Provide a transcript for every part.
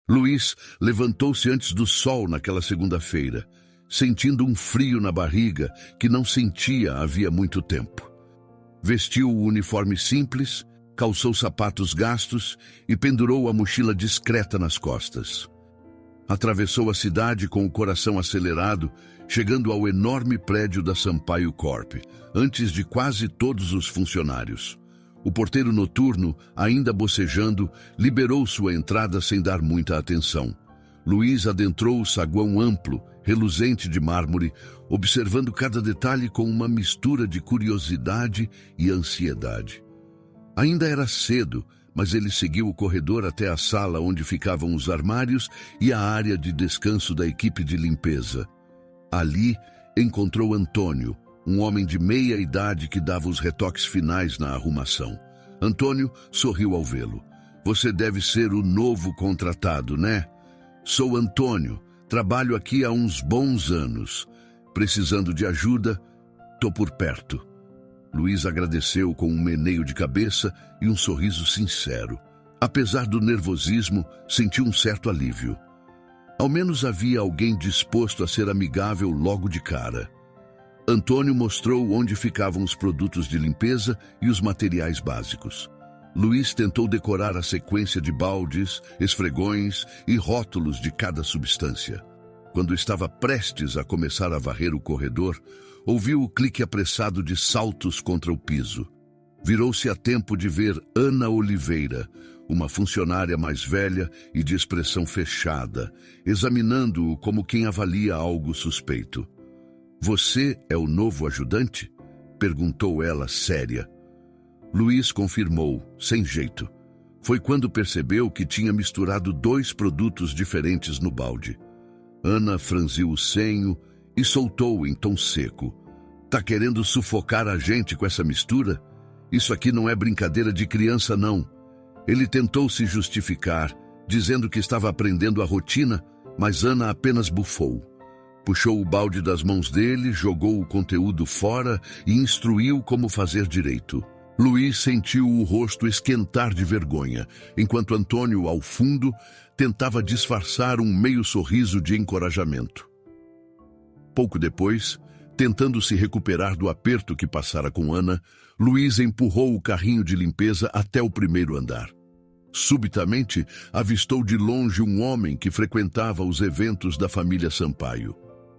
Luiz levantou-se antes do sol naquela segunda-feira, sentindo um frio na barriga que não sentia havia muito tempo. Vestiu o uniforme simples, calçou sapatos gastos e pendurou a mochila discreta nas costas. Atravessou a cidade com o coração acelerado, chegando ao enorme prédio da Sampaio Corp, antes de quase todos os funcionários. O porteiro noturno, ainda bocejando, liberou sua entrada sem dar muita atenção. Luiz adentrou o saguão amplo, reluzente de mármore, observando cada detalhe com uma mistura de curiosidade e ansiedade. Ainda era cedo, mas ele seguiu o corredor até a sala onde ficavam os armários e a área de descanso da equipe de limpeza. Ali, encontrou Antônio, um homem de meia idade que dava os retoques finais na arrumação. Antônio sorriu ao vê-lo. Você deve ser o novo contratado, né? Sou Antônio, trabalho aqui há uns bons anos. Precisando de ajuda, tô por perto. Luiz agradeceu com um meneio de cabeça e um sorriso sincero. Apesar do nervosismo, sentiu um certo alívio. Ao menos havia alguém disposto a ser amigável logo de cara. Antônio mostrou onde ficavam os produtos de limpeza e os materiais básicos. Luiz tentou decorar a sequência de baldes, esfregões e rótulos de cada substância. Quando estava prestes a começar a varrer o corredor, ouviu o clique apressado de saltos contra o piso. Virou-se a tempo de ver Ana Oliveira, uma funcionária mais velha e de expressão fechada, examinando-o como quem avalia algo suspeito. Você é o novo ajudante? Perguntou ela séria. Luiz confirmou, sem jeito. Foi quando percebeu que tinha misturado 2 produtos diferentes no balde. Ana franziu o senho e soltou em tom seco. Tá querendo sufocar a gente com essa mistura? Isso aqui não é brincadeira de criança, não. Ele tentou se justificar, dizendo que estava aprendendo a rotina, mas Ana apenas bufou. Puxou o balde das mãos dele, jogou o conteúdo fora e instruiu como fazer direito. Luiz sentiu o rosto esquentar de vergonha, enquanto Antônio, ao fundo, tentava disfarçar um meio sorriso de encorajamento. Pouco depois, tentando se recuperar do aperto que passara com Ana, Luiz empurrou o carrinho de limpeza até o primeiro andar. Subitamente, avistou de longe um homem que frequentava os eventos da família Sampaio.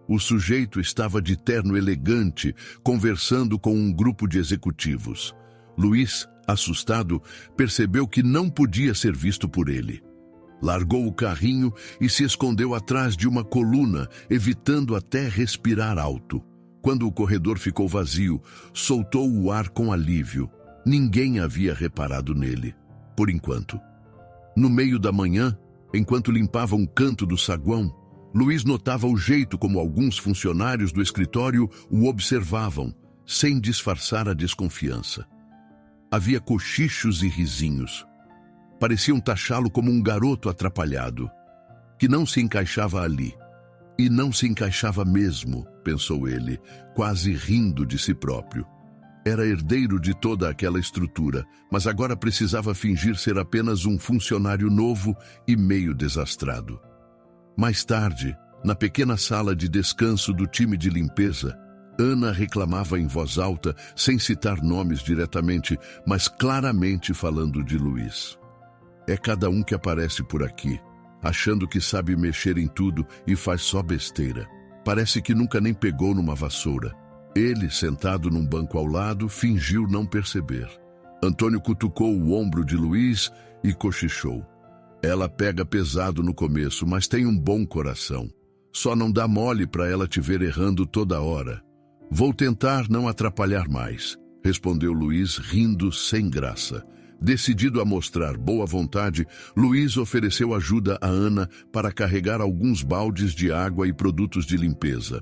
O sujeito estava de terno elegante, conversando com um grupo de executivos. Luiz, assustado, percebeu que não podia ser visto por ele. Largou o carrinho e se escondeu atrás de uma coluna, evitando até respirar alto. Quando o corredor ficou vazio, soltou o ar com alívio. Ninguém havia reparado nele, por enquanto. No meio da manhã, enquanto limpava um canto do saguão, Luiz notava o jeito como alguns funcionários do escritório o observavam, sem disfarçar a desconfiança. Havia cochichos e risinhos. Pareciam taxá-lo como um garoto atrapalhado, que não se encaixava ali. E não se encaixava mesmo, pensou ele, quase rindo de si próprio. Era herdeiro de toda aquela estrutura, mas agora precisava fingir ser apenas um funcionário novo e meio desastrado. Mais tarde, na pequena sala de descanso do time de limpeza, Ana reclamava em voz alta, sem citar nomes diretamente, mas claramente falando de Luiz. É cada um que aparece por aqui, achando que sabe mexer em tudo e faz só besteira. Parece que nunca nem pegou numa vassoura. Ele, sentado num banco ao lado, fingiu não perceber. Antônio cutucou o ombro de Luiz e cochichou. Ela pega pesado no começo, mas tem um bom coração. Só não dá mole para ela te ver errando toda hora. Vou tentar não atrapalhar mais, respondeu Luiz, rindo sem graça. Decidido a mostrar boa vontade, Luiz ofereceu ajuda a Ana para carregar alguns baldes de água e produtos de limpeza.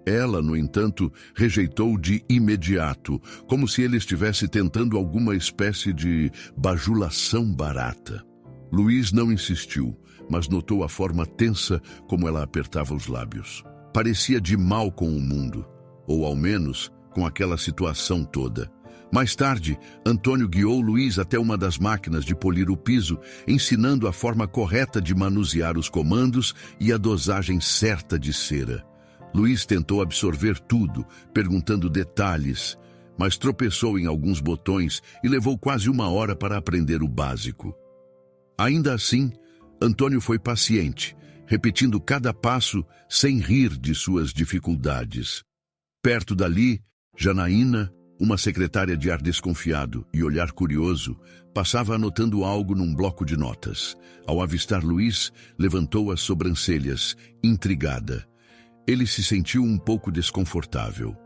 Ela, no entanto, rejeitou de imediato, como se ele estivesse tentando alguma espécie de bajulação barata. Luiz não insistiu, mas notou a forma tensa como ela apertava os lábios. Parecia de mal com o mundo, ou ao menos com aquela situação toda. Mais tarde, Antônio guiou Luiz até uma das máquinas de polir o piso, ensinando a forma correta de manusear os comandos e a dosagem certa de cera. Luiz tentou absorver tudo, perguntando detalhes, mas tropeçou em alguns botões e levou quase 1 hora para aprender o básico. Ainda assim, Antônio foi paciente, repetindo cada passo sem rir de suas dificuldades. Perto dali, Janaína, uma secretária de ar desconfiado e olhar curioso, passava anotando algo num bloco de notas. Ao avistar Luiz, levantou as sobrancelhas, intrigada. Ele se sentiu um pouco desconfortável.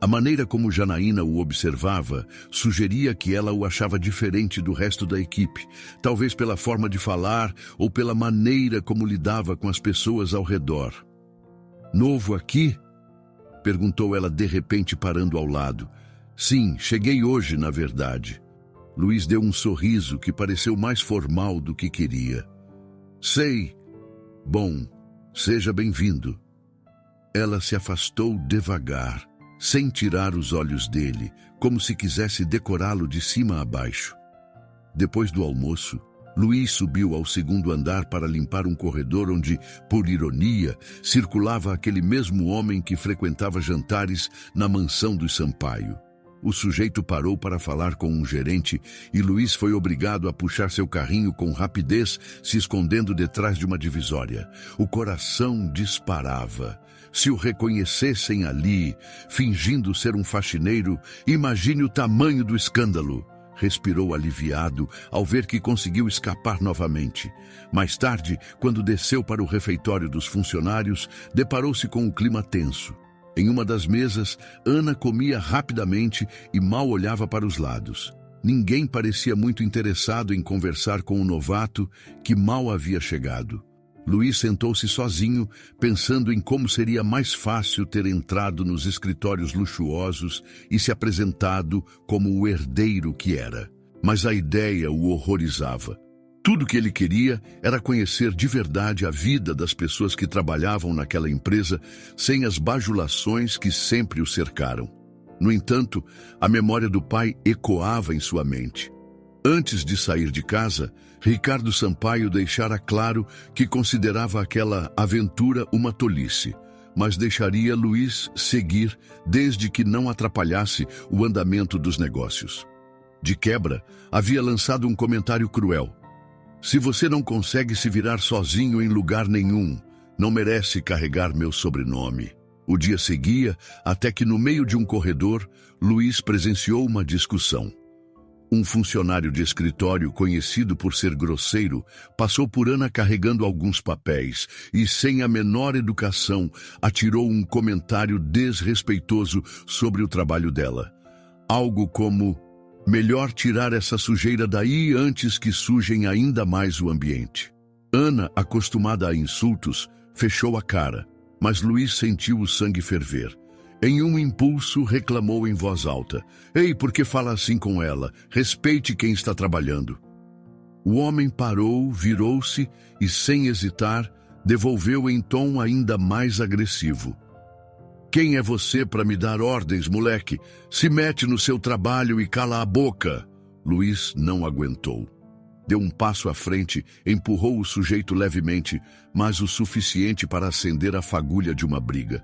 A maneira como Janaína o observava sugeria que ela o achava diferente do resto da equipe, talvez pela forma de falar ou pela maneira como lidava com as pessoas ao redor. "Novo aqui?" perguntou ela de repente, parando ao lado. "Sim, cheguei hoje, na verdade." Luiz deu um sorriso que pareceu mais formal do que queria. "Sei. Bom, seja bem-vindo." Ela se afastou devagar, sem tirar os olhos dele, como se quisesse decorá-lo de cima a baixo. Depois do almoço, Luiz subiu ao 2º andar para limpar um corredor onde, por ironia, circulava aquele mesmo homem que frequentava jantares na mansão dos Sampaio. O sujeito parou para falar com um gerente e Luiz foi obrigado a puxar seu carrinho com rapidez, se escondendo detrás de uma divisória. O coração disparava. Se o reconhecessem ali, fingindo ser um faxineiro, imagine o tamanho do escândalo. Respirou aliviado ao ver que conseguiu escapar novamente. Mais tarde, quando desceu para o refeitório dos funcionários, deparou-se com o clima tenso. Em uma das mesas, Ana comia rapidamente e mal olhava para os lados. Ninguém parecia muito interessado em conversar com o novato que mal havia chegado. Luiz sentou-se sozinho, pensando em como seria mais fácil ter entrado nos escritórios luxuosos e se apresentado como o herdeiro que era. Mas a ideia o horrorizava. Tudo que ele queria era conhecer de verdade a vida das pessoas que trabalhavam naquela empresa, sem as bajulações que sempre o cercaram. No entanto, a memória do pai ecoava em sua mente. Antes de sair de casa, Ricardo Sampaio deixara claro que considerava aquela aventura uma tolice, mas deixaria Luiz seguir desde que não atrapalhasse o andamento dos negócios. De quebra, havia lançado um comentário cruel. "Se você não consegue se virar sozinho em lugar nenhum, não merece carregar meu sobrenome." O dia seguia até que, no meio de um corredor, Luiz presenciou uma discussão. Um funcionário de escritório, conhecido por ser grosseiro, passou por Ana carregando alguns papéis e, sem a menor educação, atirou um comentário desrespeitoso sobre o trabalho dela. Algo como: "Melhor tirar essa sujeira daí antes que sujem ainda mais o ambiente." Ana, acostumada a insultos, fechou a cara, mas Luiz sentiu o sangue ferver. Em um impulso, reclamou em voz alta: "Ei, por que fala assim com ela? Respeite quem está trabalhando." O homem parou, virou-se e, sem hesitar, devolveu em tom ainda mais agressivo: "Quem é você para me dar ordens, moleque? Se mete no seu trabalho e cala a boca." Luiz não aguentou. Deu um passo à frente, empurrou o sujeito levemente, mas o suficiente para acender a fagulha de uma briga.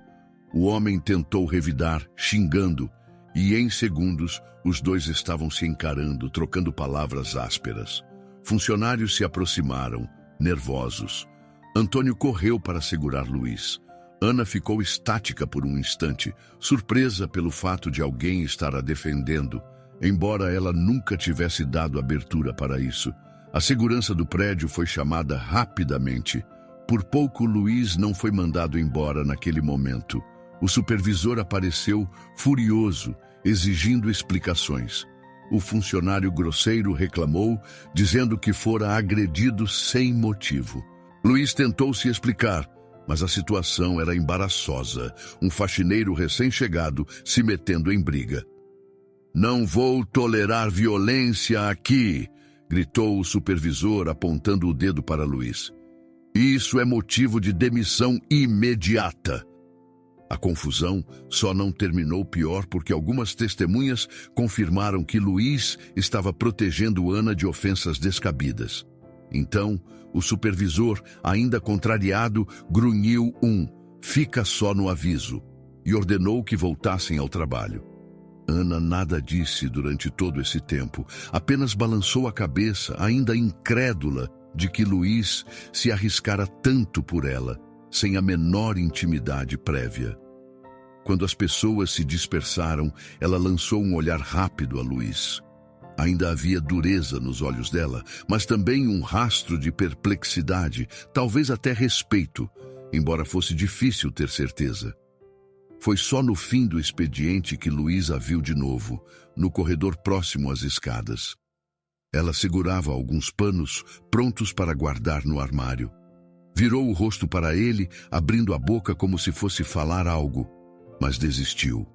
O homem tentou revidar, xingando, e em segundos os dois estavam se encarando, trocando palavras ásperas. Funcionários se aproximaram, nervosos. Antônio correu para segurar Luiz. Ana ficou estática por um instante, surpresa pelo fato de alguém estar a defendendo, embora ela nunca tivesse dado abertura para isso. A segurança do prédio foi chamada rapidamente. Por pouco, Luiz não foi mandado embora naquele momento. O supervisor apareceu furioso, exigindo explicações. O funcionário grosseiro reclamou, dizendo que fora agredido sem motivo. Luiz tentou se explicar, mas a situação era embaraçosa. Um faxineiro recém-chegado se metendo em briga. "Não vou tolerar violência aqui", gritou o supervisor, apontando o dedo para Luiz. "Isso é motivo de demissão imediata." A confusão só não terminou pior porque algumas testemunhas confirmaram que Luiz estava protegendo Ana de ofensas descabidas. Então, o supervisor, ainda contrariado, grunhiu "Fica só no aviso", e ordenou que voltassem ao trabalho. Ana nada disse durante todo esse tempo, apenas balançou a cabeça, ainda incrédula de que Luiz se arriscara tanto por ela, sem a menor intimidade prévia. Quando as pessoas se dispersaram, ela lançou um olhar rápido a Luiz. Ainda havia dureza nos olhos dela, mas também um rastro de perplexidade, talvez até respeito, embora fosse difícil ter certeza. Foi só no fim do expediente que Luiz a viu de novo, no corredor próximo às escadas. Ela segurava alguns panos, prontos para guardar no armário. Virou o rosto para ele, abrindo a boca como se fosse falar algo, mas desistiu.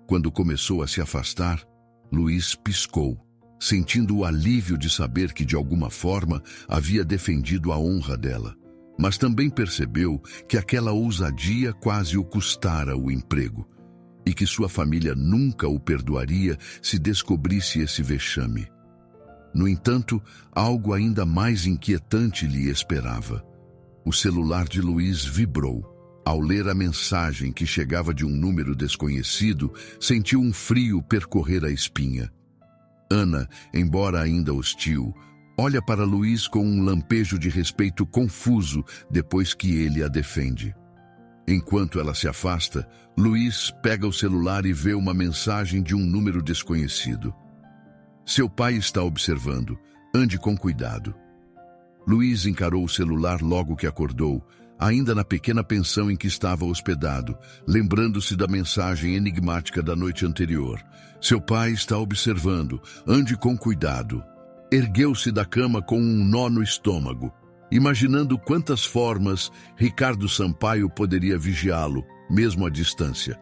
Quando começou a se afastar, Luiz piscou, sentindo o alívio de saber que de alguma forma havia defendido a honra dela. Mas também percebeu que aquela ousadia quase o custara o emprego, e que sua família nunca o perdoaria se descobrisse esse vexame. No entanto, algo ainda mais inquietante lhe esperava. O celular de Luiz vibrou. Ao ler a mensagem que chegava de um número desconhecido, sentiu um frio percorrer a espinha. Ana, embora ainda hostil, olha para Luiz com um lampejo de respeito confuso depois que ele a defende. Enquanto ela se afasta, Luiz pega o celular e vê uma mensagem de um número desconhecido. Seu pai está observando. Ande com cuidado. Luiz encarou o celular logo que acordou, ainda na pequena pensão em que estava hospedado, lembrando-se da mensagem enigmática da noite anterior. Seu pai está observando. Ande com cuidado. Ergueu-se da cama com um nó no estômago, imaginando quantas formas Ricardo Sampaio poderia vigiá-lo, mesmo à distância.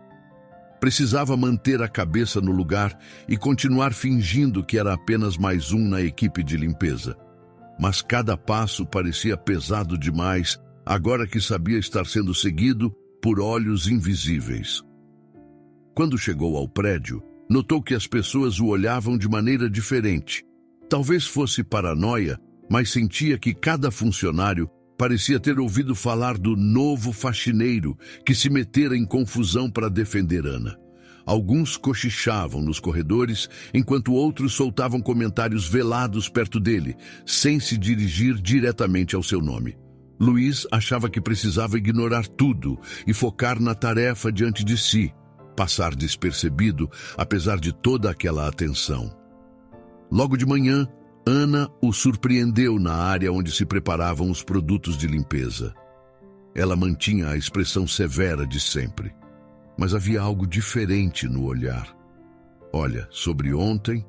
Precisava manter a cabeça no lugar e continuar fingindo que era apenas mais um na equipe de limpeza. Mas cada passo parecia pesado demais, agora que sabia estar sendo seguido por olhos invisíveis. Quando chegou ao prédio, notou que as pessoas o olhavam de maneira diferente. Talvez fosse paranoia, mas sentia que cada funcionário parecia ter ouvido falar do novo faxineiro que se metera em confusão para defender Ana. Alguns cochichavam nos corredores, enquanto outros soltavam comentários velados perto dele, sem se dirigir diretamente ao seu nome. Luiz achava que precisava ignorar tudo e focar na tarefa diante de si, passar despercebido, apesar de toda aquela atenção. Logo de manhã, Ana o surpreendeu na área onde se preparavam os produtos de limpeza. Ela mantinha a expressão severa de sempre, mas havia algo diferente no olhar. Olha, sobre ontem,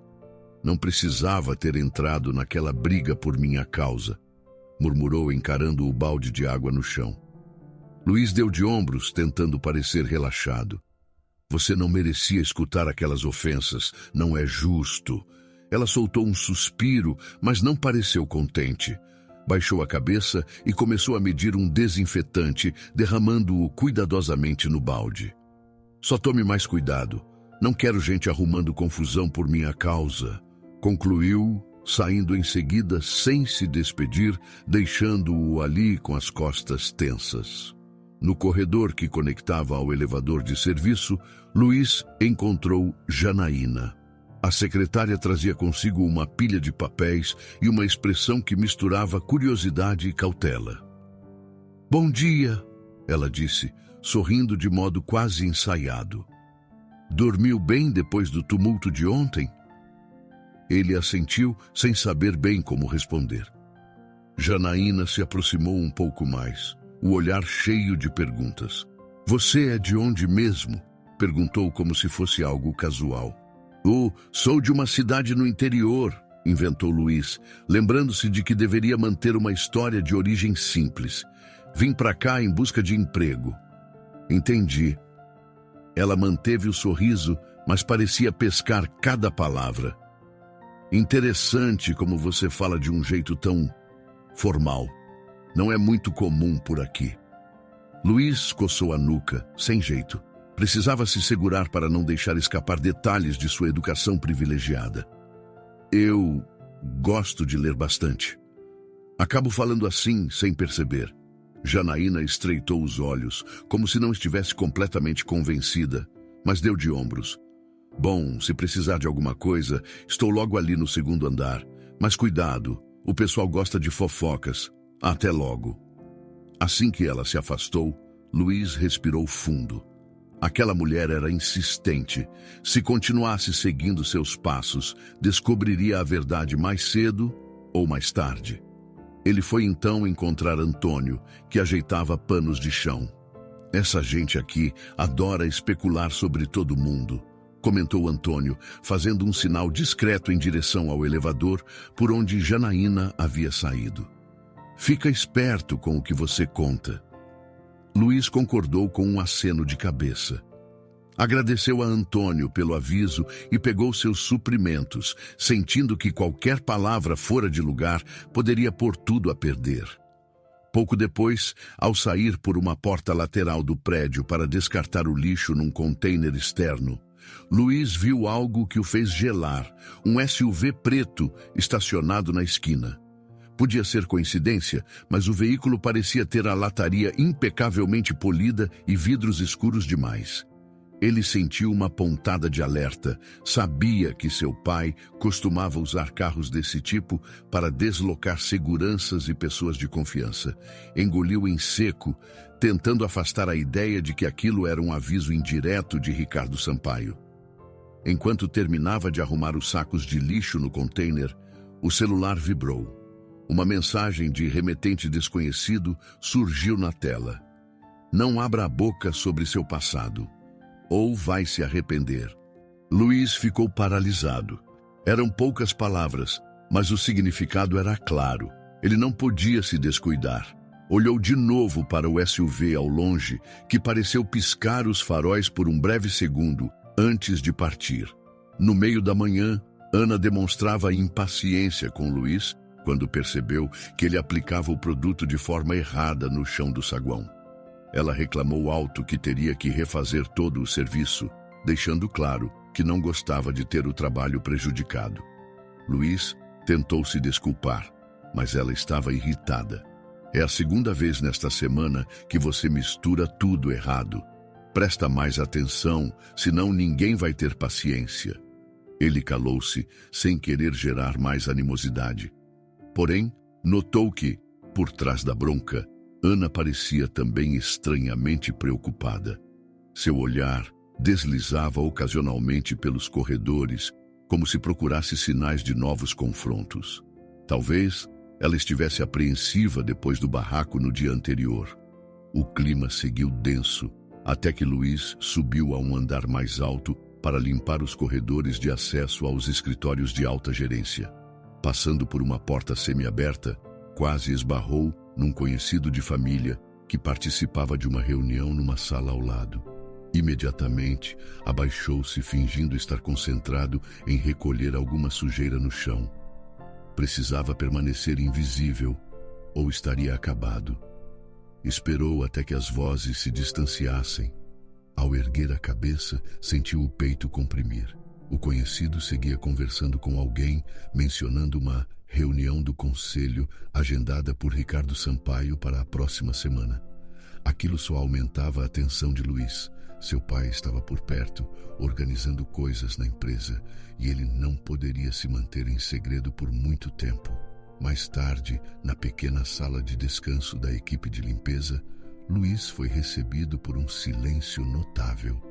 não precisava ter entrado naquela briga por minha causa, murmurou encarando o balde de água no chão. Luiz deu de ombros, tentando parecer relaxado. Você não merecia escutar aquelas ofensas, não é justo. Ela soltou um suspiro, mas não pareceu contente. Baixou a cabeça e começou a medir um desinfetante, derramando-o cuidadosamente no balde. Só tome mais cuidado. Não quero gente arrumando confusão por minha causa, concluiu, saindo em seguida sem se despedir, deixando-o ali com as costas tensas. No corredor que conectava ao elevador de serviço, Luiz encontrou Janaína. A secretária trazia consigo uma pilha de papéis e uma expressão que misturava curiosidade e cautela. Bom dia, ela disse, sorrindo de modo quase ensaiado. Dormiu bem depois do tumulto de ontem? Ele assentiu sem saber bem como responder. Janaína se aproximou um pouco mais, o olhar cheio de perguntas. Você é de onde mesmo? Perguntou como se fosse algo casual. Sou de uma cidade no interior, inventou Luiz, lembrando-se de que deveria manter uma história de origem simples. Vim para cá em busca de emprego. Entendi. Ela manteve o sorriso, mas parecia pescar cada palavra. Interessante como você fala de um jeito tão formal. Não é muito comum por aqui. Luiz coçou a nuca, sem jeito. Precisava se segurar para não deixar escapar detalhes de sua educação privilegiada. Eu gosto de ler bastante. Acabo falando assim, sem perceber. Janaína estreitou os olhos, como se não estivesse completamente convencida, mas deu de ombros. Bom, se precisar de alguma coisa, estou logo ali no segundo andar. Mas cuidado, o pessoal gosta de fofocas. Até logo. Assim que ela se afastou, Luiz respirou fundo. Aquela mulher era insistente. Se continuasse seguindo seus passos, descobriria a verdade mais cedo ou mais tarde. Ele foi então encontrar Antônio, que ajeitava panos de chão. Essa gente aqui adora especular sobre todo mundo, comentou Antônio, fazendo um sinal discreto em direção ao elevador por onde Janaína havia saído. Fica esperto com o que você conta. Luiz concordou com um aceno de cabeça. Agradeceu a Antônio pelo aviso e pegou seus suprimentos, sentindo que qualquer palavra fora de lugar poderia pôr tudo a perder. Pouco depois, ao sair por uma porta lateral do prédio para descartar o lixo num container externo, Luiz viu algo que o fez gelar, um SUV preto estacionado na esquina. Podia ser coincidência, mas o veículo parecia ter a lataria impecavelmente polida e vidros escuros demais. Ele sentiu uma pontada de alerta. Sabia que seu pai costumava usar carros desse tipo para deslocar seguranças e pessoas de confiança. Engoliu em seco, tentando afastar a ideia de que aquilo era um aviso indireto de Ricardo Sampaio. Enquanto terminava de arrumar os sacos de lixo no container, o celular vibrou. Uma mensagem de remetente desconhecido surgiu na tela. Não abra a boca sobre seu passado, ou vai se arrepender. Luiz ficou paralisado. Eram poucas palavras, mas o significado era claro. Ele não podia se descuidar. Olhou de novo para o SUV ao longe, que pareceu piscar os faróis por um breve segundo antes de partir. No meio da manhã, Ana demonstrava impaciência com Luiz quando percebeu que ele aplicava o produto de forma errada no chão do saguão. Ela reclamou alto que teria que refazer todo o serviço, deixando claro que não gostava de ter o trabalho prejudicado. Luiz tentou se desculpar, mas ela estava irritada. É a segunda vez nesta semana que você mistura tudo errado. Presta mais atenção, senão ninguém vai ter paciência. Ele calou-se, sem querer gerar mais animosidade. Porém, notou que, por trás da bronca, Ana parecia também estranhamente preocupada. Seu olhar deslizava ocasionalmente pelos corredores, como se procurasse sinais de novos confrontos. Talvez ela estivesse apreensiva depois do barraco no dia anterior. O clima seguiu denso, até que Luiz subiu a um andar mais alto para limpar os corredores de acesso aos escritórios de alta gerência. Passando por uma porta semiaberta, quase esbarrou num conhecido de família que participava de uma reunião numa sala ao lado. Imediatamente, abaixou-se fingindo estar concentrado em recolher alguma sujeira no chão. Precisava permanecer invisível ou estaria acabado. Esperou até que as vozes se distanciassem. Ao erguer a cabeça, sentiu o peito comprimir. O conhecido seguia conversando com alguém, mencionando uma reunião do conselho agendada por Ricardo Sampaio para a próxima semana. Aquilo só aumentava a tensão de Luiz. Seu pai estava por perto, organizando coisas na empresa, e ele não poderia se manter em segredo por muito tempo. Mais tarde, na pequena sala de descanso da equipe de limpeza, Luiz foi recebido por um silêncio notável.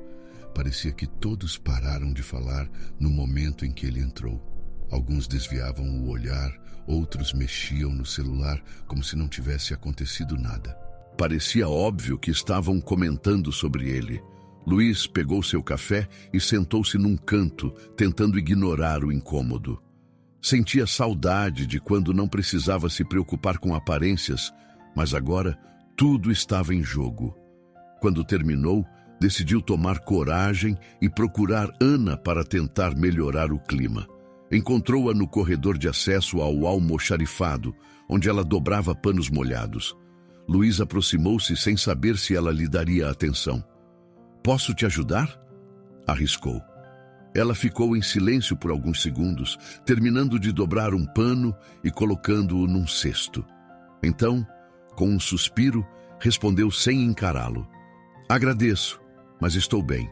Parecia que todos pararam de falar no momento em que ele entrou. Alguns desviavam o olhar, outros mexiam no celular como se não tivesse acontecido nada. Parecia óbvio que estavam comentando sobre ele. Luiz pegou seu café e sentou-se num canto, tentando ignorar o incômodo. Sentia saudade de quando não precisava se preocupar com aparências, mas agora tudo estava em jogo. Quando terminou, decidiu tomar coragem e procurar Ana para tentar melhorar o clima. Encontrou-a no corredor de acesso ao almoxarifado, onde ela dobrava panos molhados. Luís aproximou-se sem saber se ela lhe daria atenção. Posso te ajudar? Arriscou. Ela ficou em silêncio por alguns segundos, terminando de dobrar um pano e colocando-o num cesto. Então, com um suspiro, respondeu sem encará-lo. Agradeço, mas estou bem.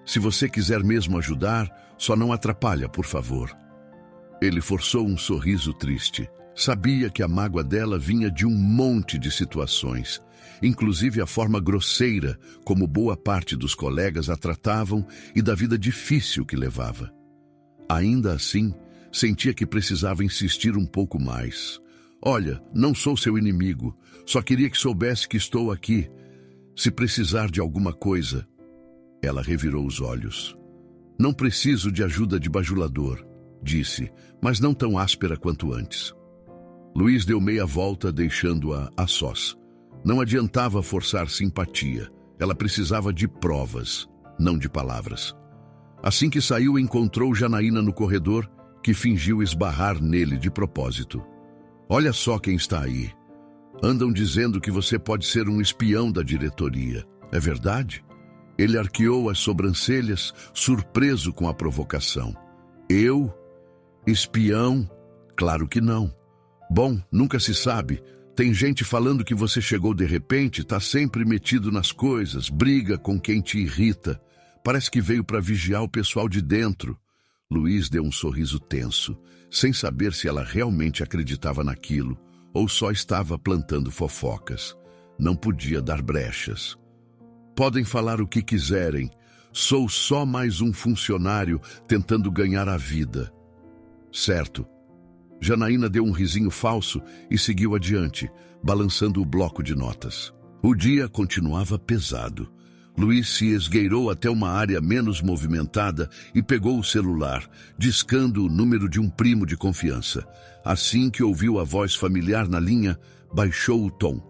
Se você quiser mesmo ajudar, só não atrapalha, por favor. Ele forçou um sorriso triste. Sabia que a mágoa dela vinha de um monte de situações, inclusive a forma grosseira como boa parte dos colegas a tratavam e da vida difícil que levava. Ainda assim, sentia que precisava insistir um pouco mais. Olha, não sou seu inimigo, só queria que soubesse que estou aqui. Se precisar de alguma coisa... Ela revirou os olhos. Não preciso de ajuda de bajulador, disse, mas não tão áspera quanto antes. Luís deu meia volta, deixando-a a sós. Não adiantava forçar simpatia. Ela precisava de provas, não de palavras. Assim que saiu, encontrou Janaína no corredor, que fingiu esbarrar nele de propósito. Olha só quem está aí. Andam dizendo que você pode ser um espião da diretoria. É verdade? Ele arqueou as sobrancelhas, surpreso com a provocação. Eu? Espião? Claro que não. Bom, nunca se sabe. Tem gente falando que você chegou de repente, tá sempre metido nas coisas, briga com quem te irrita. Parece que veio para vigiar o pessoal de dentro. Luís deu um sorriso tenso, sem saber se ela realmente acreditava naquilo ou só estava plantando fofocas. Não podia dar brechas. Podem falar o que quiserem. Sou só mais um funcionário tentando ganhar a vida. Certo. Janaína deu um risinho falso e seguiu adiante, balançando o bloco de notas. O dia continuava pesado. Luís se esgueirou até uma área menos movimentada e pegou o celular, discando o número de um primo de confiança. Assim que ouviu a voz familiar na linha, baixou o tom.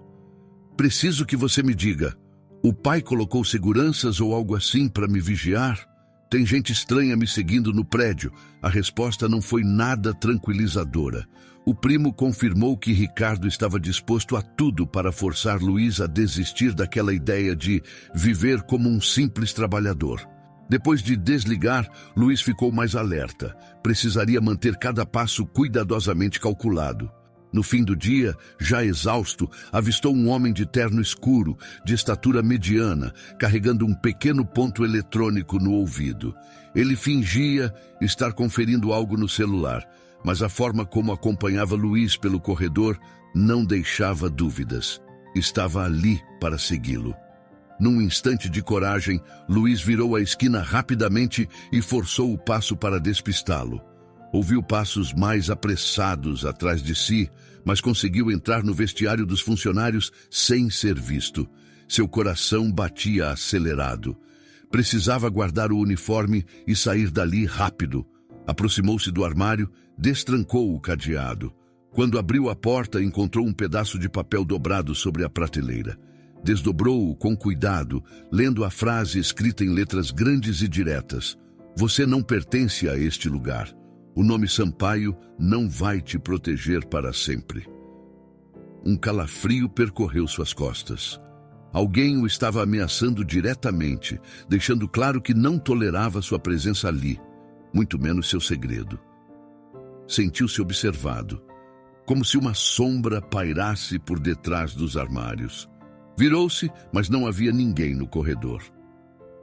Preciso que você me diga. O pai colocou seguranças ou algo assim para me vigiar? Tem gente estranha me seguindo no prédio. A resposta não foi nada tranquilizadora. O primo confirmou que Ricardo estava disposto a tudo para forçar Luís a desistir daquela ideia de viver como um simples trabalhador. Depois de desligar, Luís ficou mais alerta. Precisaria manter cada passo cuidadosamente calculado. No fim do dia, já exausto, avistou um homem de terno escuro, de estatura mediana, carregando um pequeno ponto eletrônico no ouvido. Ele fingia estar conferindo algo no celular, mas a forma como acompanhava Luís pelo corredor não deixava dúvidas. Estava ali para segui-lo. Num instante de coragem, Luís virou a esquina rapidamente e forçou o passo para despistá-lo. Ouviu passos mais apressados atrás de si, mas conseguiu entrar no vestiário dos funcionários sem ser visto. Seu coração batia acelerado. Precisava guardar o uniforme e sair dali rápido. Aproximou-se do armário, destrancou o cadeado. Quando abriu a porta, encontrou um pedaço de papel dobrado sobre a prateleira. Desdobrou-o com cuidado, lendo a frase escrita em letras grandes e diretas. Você não pertence a este lugar. O nome Sampaio não vai te proteger para sempre. Um calafrio percorreu suas costas. Alguém o estava ameaçando diretamente, deixando claro que não tolerava sua presença ali, muito menos seu segredo. Sentiu-se observado, como se uma sombra pairasse por detrás dos armários. Virou-se, mas não havia ninguém no corredor.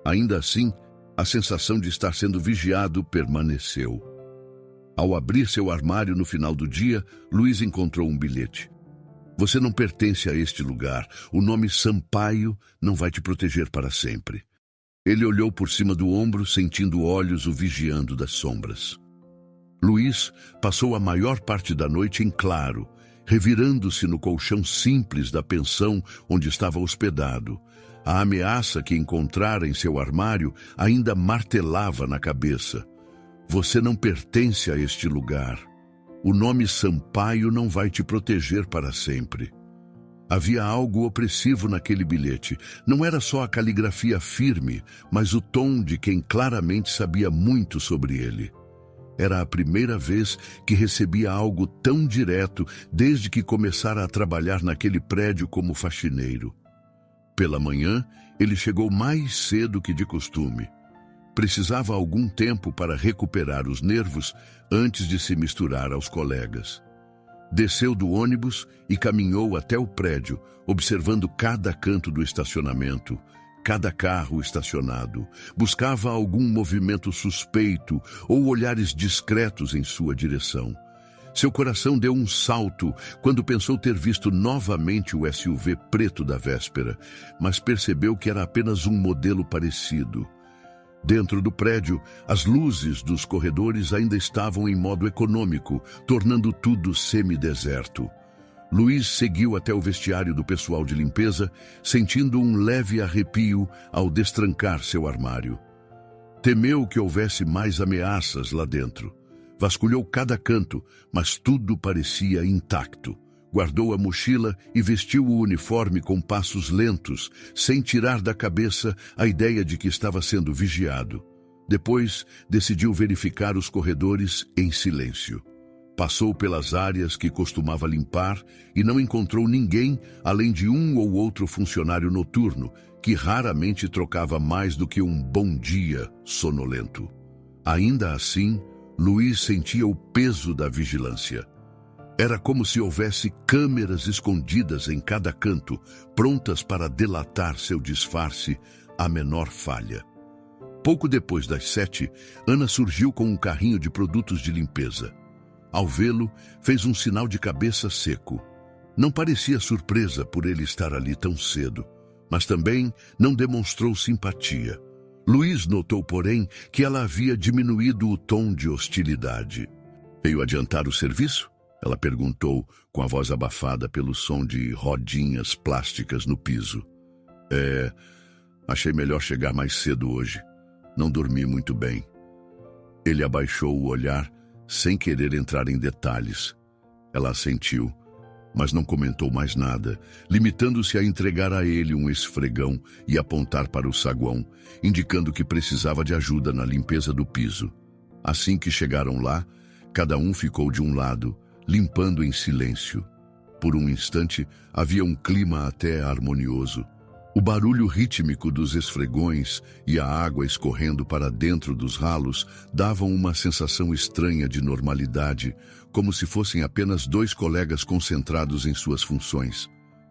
Ainda assim, a sensação de estar sendo vigiado permaneceu. Ao abrir seu armário no final do dia, Luís encontrou um bilhete. Você não pertence a este lugar. O nome Sampaio não vai te proteger para sempre. Ele olhou por cima do ombro, sentindo olhos o vigiando das sombras. Luís passou a maior parte da noite em claro, revirando-se no colchão simples da pensão onde estava hospedado. A ameaça que encontrara em seu armário ainda martelava na cabeça. Você não pertence a este lugar. O nome Sampaio não vai te proteger para sempre. Havia algo opressivo naquele bilhete. Não era só a caligrafia firme, mas o tom de quem claramente sabia muito sobre ele. Era a primeira vez que recebia algo tão direto desde que começara a trabalhar naquele prédio como faxineiro. Pela manhã, ele chegou mais cedo que de costume. Precisava algum tempo para recuperar os nervos antes de se misturar aos colegas. Desceu do ônibus e caminhou até o prédio, observando cada canto do estacionamento, cada carro estacionado. Buscava algum movimento suspeito ou olhares discretos em sua direção. Seu coração deu um salto quando pensou ter visto novamente o SUV preto da véspera, mas percebeu que era apenas um modelo parecido. Dentro do prédio, as luzes dos corredores ainda estavam em modo econômico, tornando tudo semideserto. Luiz seguiu até o vestiário do pessoal de limpeza, sentindo um leve arrepio ao destrancar seu armário. Temeu que houvesse mais ameaças lá dentro. Vasculhou cada canto, mas tudo parecia intacto. Guardou a mochila e vestiu o uniforme com passos lentos, sem tirar da cabeça a ideia de que estava sendo vigiado. Depois, decidiu verificar os corredores em silêncio. Passou pelas áreas que costumava limpar e não encontrou ninguém além de um ou outro funcionário noturno, que raramente trocava mais do que um bom dia sonolento. Ainda assim, Luiz sentia o peso da vigilância. Era como se houvesse câmeras escondidas em cada canto, prontas para delatar seu disfarce à menor falha. Pouco depois das 7, Ana surgiu com um carrinho de produtos de limpeza. Ao vê-lo, fez um sinal de cabeça seco. Não parecia surpresa por ele estar ali tão cedo, mas também não demonstrou simpatia. Luiz notou, porém, que ela havia diminuído o tom de hostilidade. "Veio adiantar o serviço?" Ela perguntou, com a voz abafada pelo som de rodinhas plásticas no piso. Achei melhor chegar mais cedo hoje. Não dormi muito bem." Ele abaixou o olhar, sem querer entrar em detalhes. Ela assentiu, mas não comentou mais nada, limitando-se a entregar a ele um esfregão e apontar para o saguão, indicando que precisava de ajuda na limpeza do piso. Assim que chegaram lá, cada um ficou de um lado, limpando em silêncio. Por um instante, havia um clima até harmonioso. O barulho rítmico dos esfregões e a água escorrendo para dentro dos ralos davam uma sensação estranha de normalidade, como se fossem apenas dois colegas concentrados em suas funções.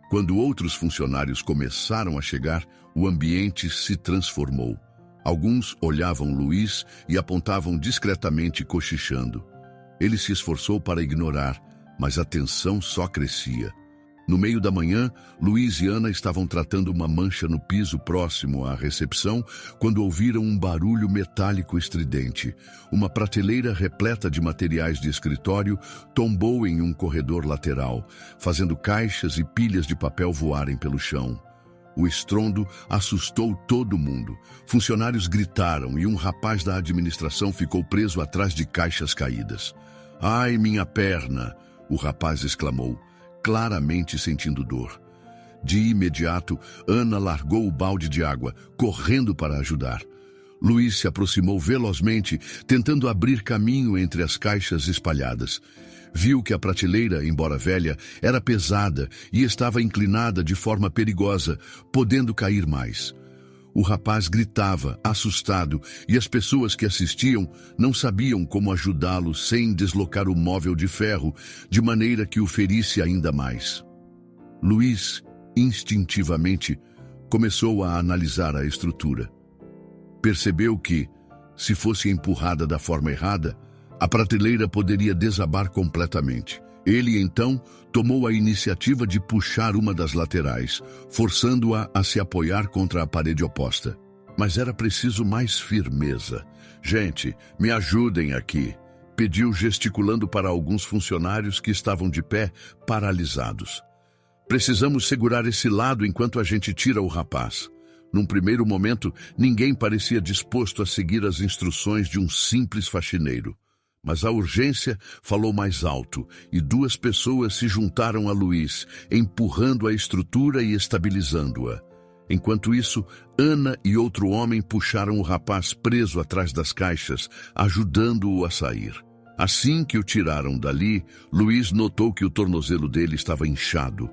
Quando outros funcionários começaram a chegar, o ambiente se transformou. Alguns olhavam Luiz e apontavam discretamente, cochichando. Ele se esforçou para ignorar, mas a tensão só crescia. No meio da manhã, Luiz e Ana estavam tratando uma mancha no piso próximo à recepção quando ouviram um barulho metálico estridente. Uma prateleira repleta de materiais de escritório tombou em um corredor lateral, fazendo caixas e pilhas de papel voarem pelo chão. O estrondo assustou todo mundo. Funcionários gritaram e um rapaz da administração ficou preso atrás de caixas caídas. "Ai, minha perna!" o rapaz exclamou, claramente sentindo dor. De imediato, Ana largou o balde de água, correndo para ajudar. Luiz se aproximou velozmente, tentando abrir caminho entre as caixas espalhadas. Viu que a prateleira, embora velha, era pesada e estava inclinada de forma perigosa, podendo cair mais. O rapaz gritava, assustado, e as pessoas que assistiam não sabiam como ajudá-lo sem deslocar o móvel de ferro, de maneira que o ferisse ainda mais. Luiz, instintivamente, começou a analisar a estrutura. Percebeu que, se fosse empurrada da forma errada, a prateleira poderia desabar completamente. Ele, então, tomou a iniciativa de puxar uma das laterais, forçando-a a se apoiar contra a parede oposta. Mas era preciso mais firmeza. "Gente, me ajudem aqui", pediu, gesticulando para alguns funcionários que estavam de pé, paralisados. "Precisamos segurar esse lado enquanto a gente tira o rapaz." Num primeiro momento, ninguém parecia disposto a seguir as instruções de um simples faxineiro. Mas a urgência falou mais alto e 2 pessoas se juntaram a Luiz, empurrando a estrutura e estabilizando-a. Enquanto isso, Ana e outro homem puxaram o rapaz preso atrás das caixas, ajudando-o a sair. Assim que o tiraram dali, Luiz notou que o tornozelo dele estava inchado.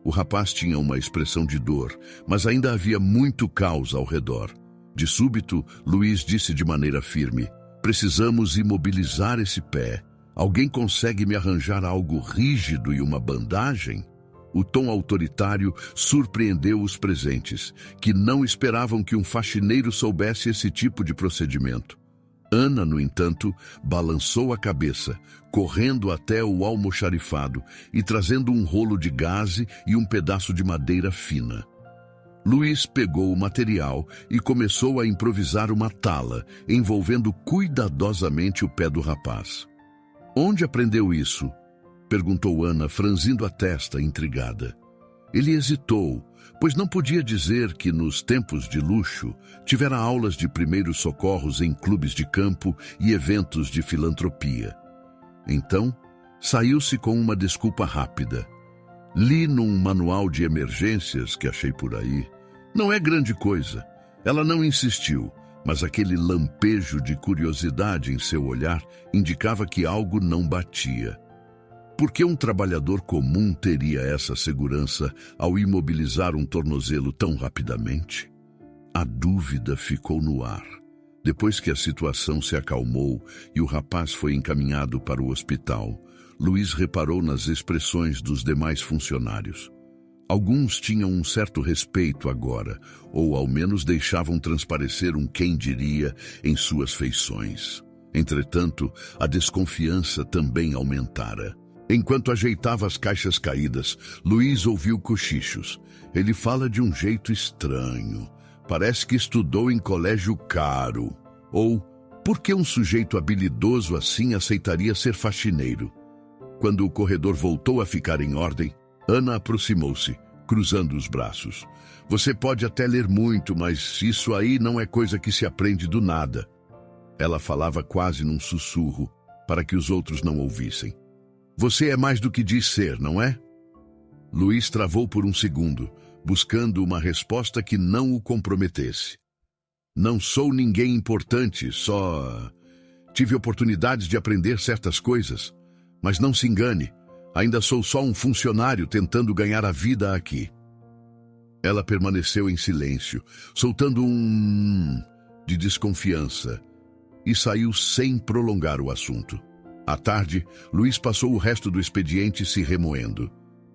O rapaz tinha uma expressão de dor, mas ainda havia muito caos ao redor. De súbito, Luiz disse de maneira firme: "Precisamos imobilizar esse pé. Alguém consegue me arranjar algo rígido e uma bandagem?" O tom autoritário surpreendeu os presentes, que não esperavam que um faxineiro soubesse esse tipo de procedimento. Ana, no entanto, balançou a cabeça, correndo até o almoxarifado e trazendo um rolo de gaze e um pedaço de madeira fina. Luiz pegou o material e começou a improvisar uma tala, envolvendo cuidadosamente o pé do rapaz. "Onde aprendeu isso?" perguntou Ana, franzindo a testa, intrigada. Ele hesitou, pois não podia dizer que, nos tempos de luxo, tivera aulas de primeiros socorros em clubes de campo e eventos de filantropia. Então, saiu-se com uma desculpa rápida. "Li num manual de emergências que achei por aí. Não é grande coisa." Ela não insistiu, mas aquele lampejo de curiosidade em seu olhar indicava que algo não batia. Por que um trabalhador comum teria essa segurança ao imobilizar um tornozelo tão rapidamente? A dúvida ficou no ar. Depois que a situação se acalmou e o rapaz foi encaminhado para o hospital, Luiz reparou nas expressões dos demais funcionários. Alguns tinham um certo respeito agora, ou ao menos deixavam transparecer um quem diria em suas feições. Entretanto, a desconfiança também aumentara. Enquanto ajeitava as caixas caídas, Luiz ouviu cochichos. "Ele fala de um jeito estranho. Parece que estudou em colégio caro." Ou, "Por que um sujeito habilidoso assim aceitaria ser faxineiro?" Quando o corredor voltou a ficar em ordem, Ana aproximou-se, cruzando os braços. "Você pode até ler muito, mas isso aí não é coisa que se aprende do nada." Ela falava quase num sussurro, para que os outros não ouvissem. "Você é mais do que diz ser, não é?" Luiz travou por um segundo, buscando uma resposta que não o comprometesse. "Não sou ninguém importante, só tive oportunidades de aprender certas coisas. Mas não se engane, ainda sou só um funcionário tentando ganhar a vida aqui." Ela permaneceu em silêncio, soltando de desconfiança, e saiu sem prolongar o assunto. À tarde, Luiz passou o resto do expediente se remoendo.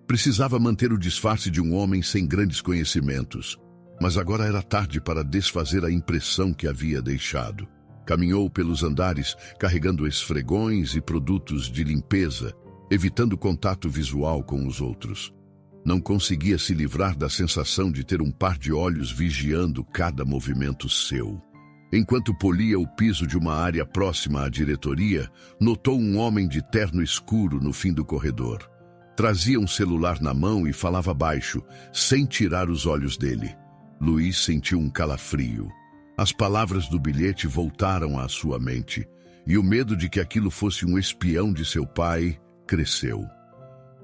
Precisava manter o disfarce de um homem sem grandes conhecimentos, mas agora era tarde para desfazer a impressão que havia deixado. Caminhou pelos andares, carregando esfregões e produtos de limpeza, evitando contato visual com os outros. Não conseguia se livrar da sensação de ter um par de olhos vigiando cada movimento seu. Enquanto polia o piso de uma área próxima à diretoria, notou um homem de terno escuro no fim do corredor. Trazia um celular na mão e falava baixo, sem tirar os olhos dele. Luiz sentiu um calafrio. As palavras do bilhete voltaram à sua mente, e o medo de que aquilo fosse um espião de seu pai cresceu.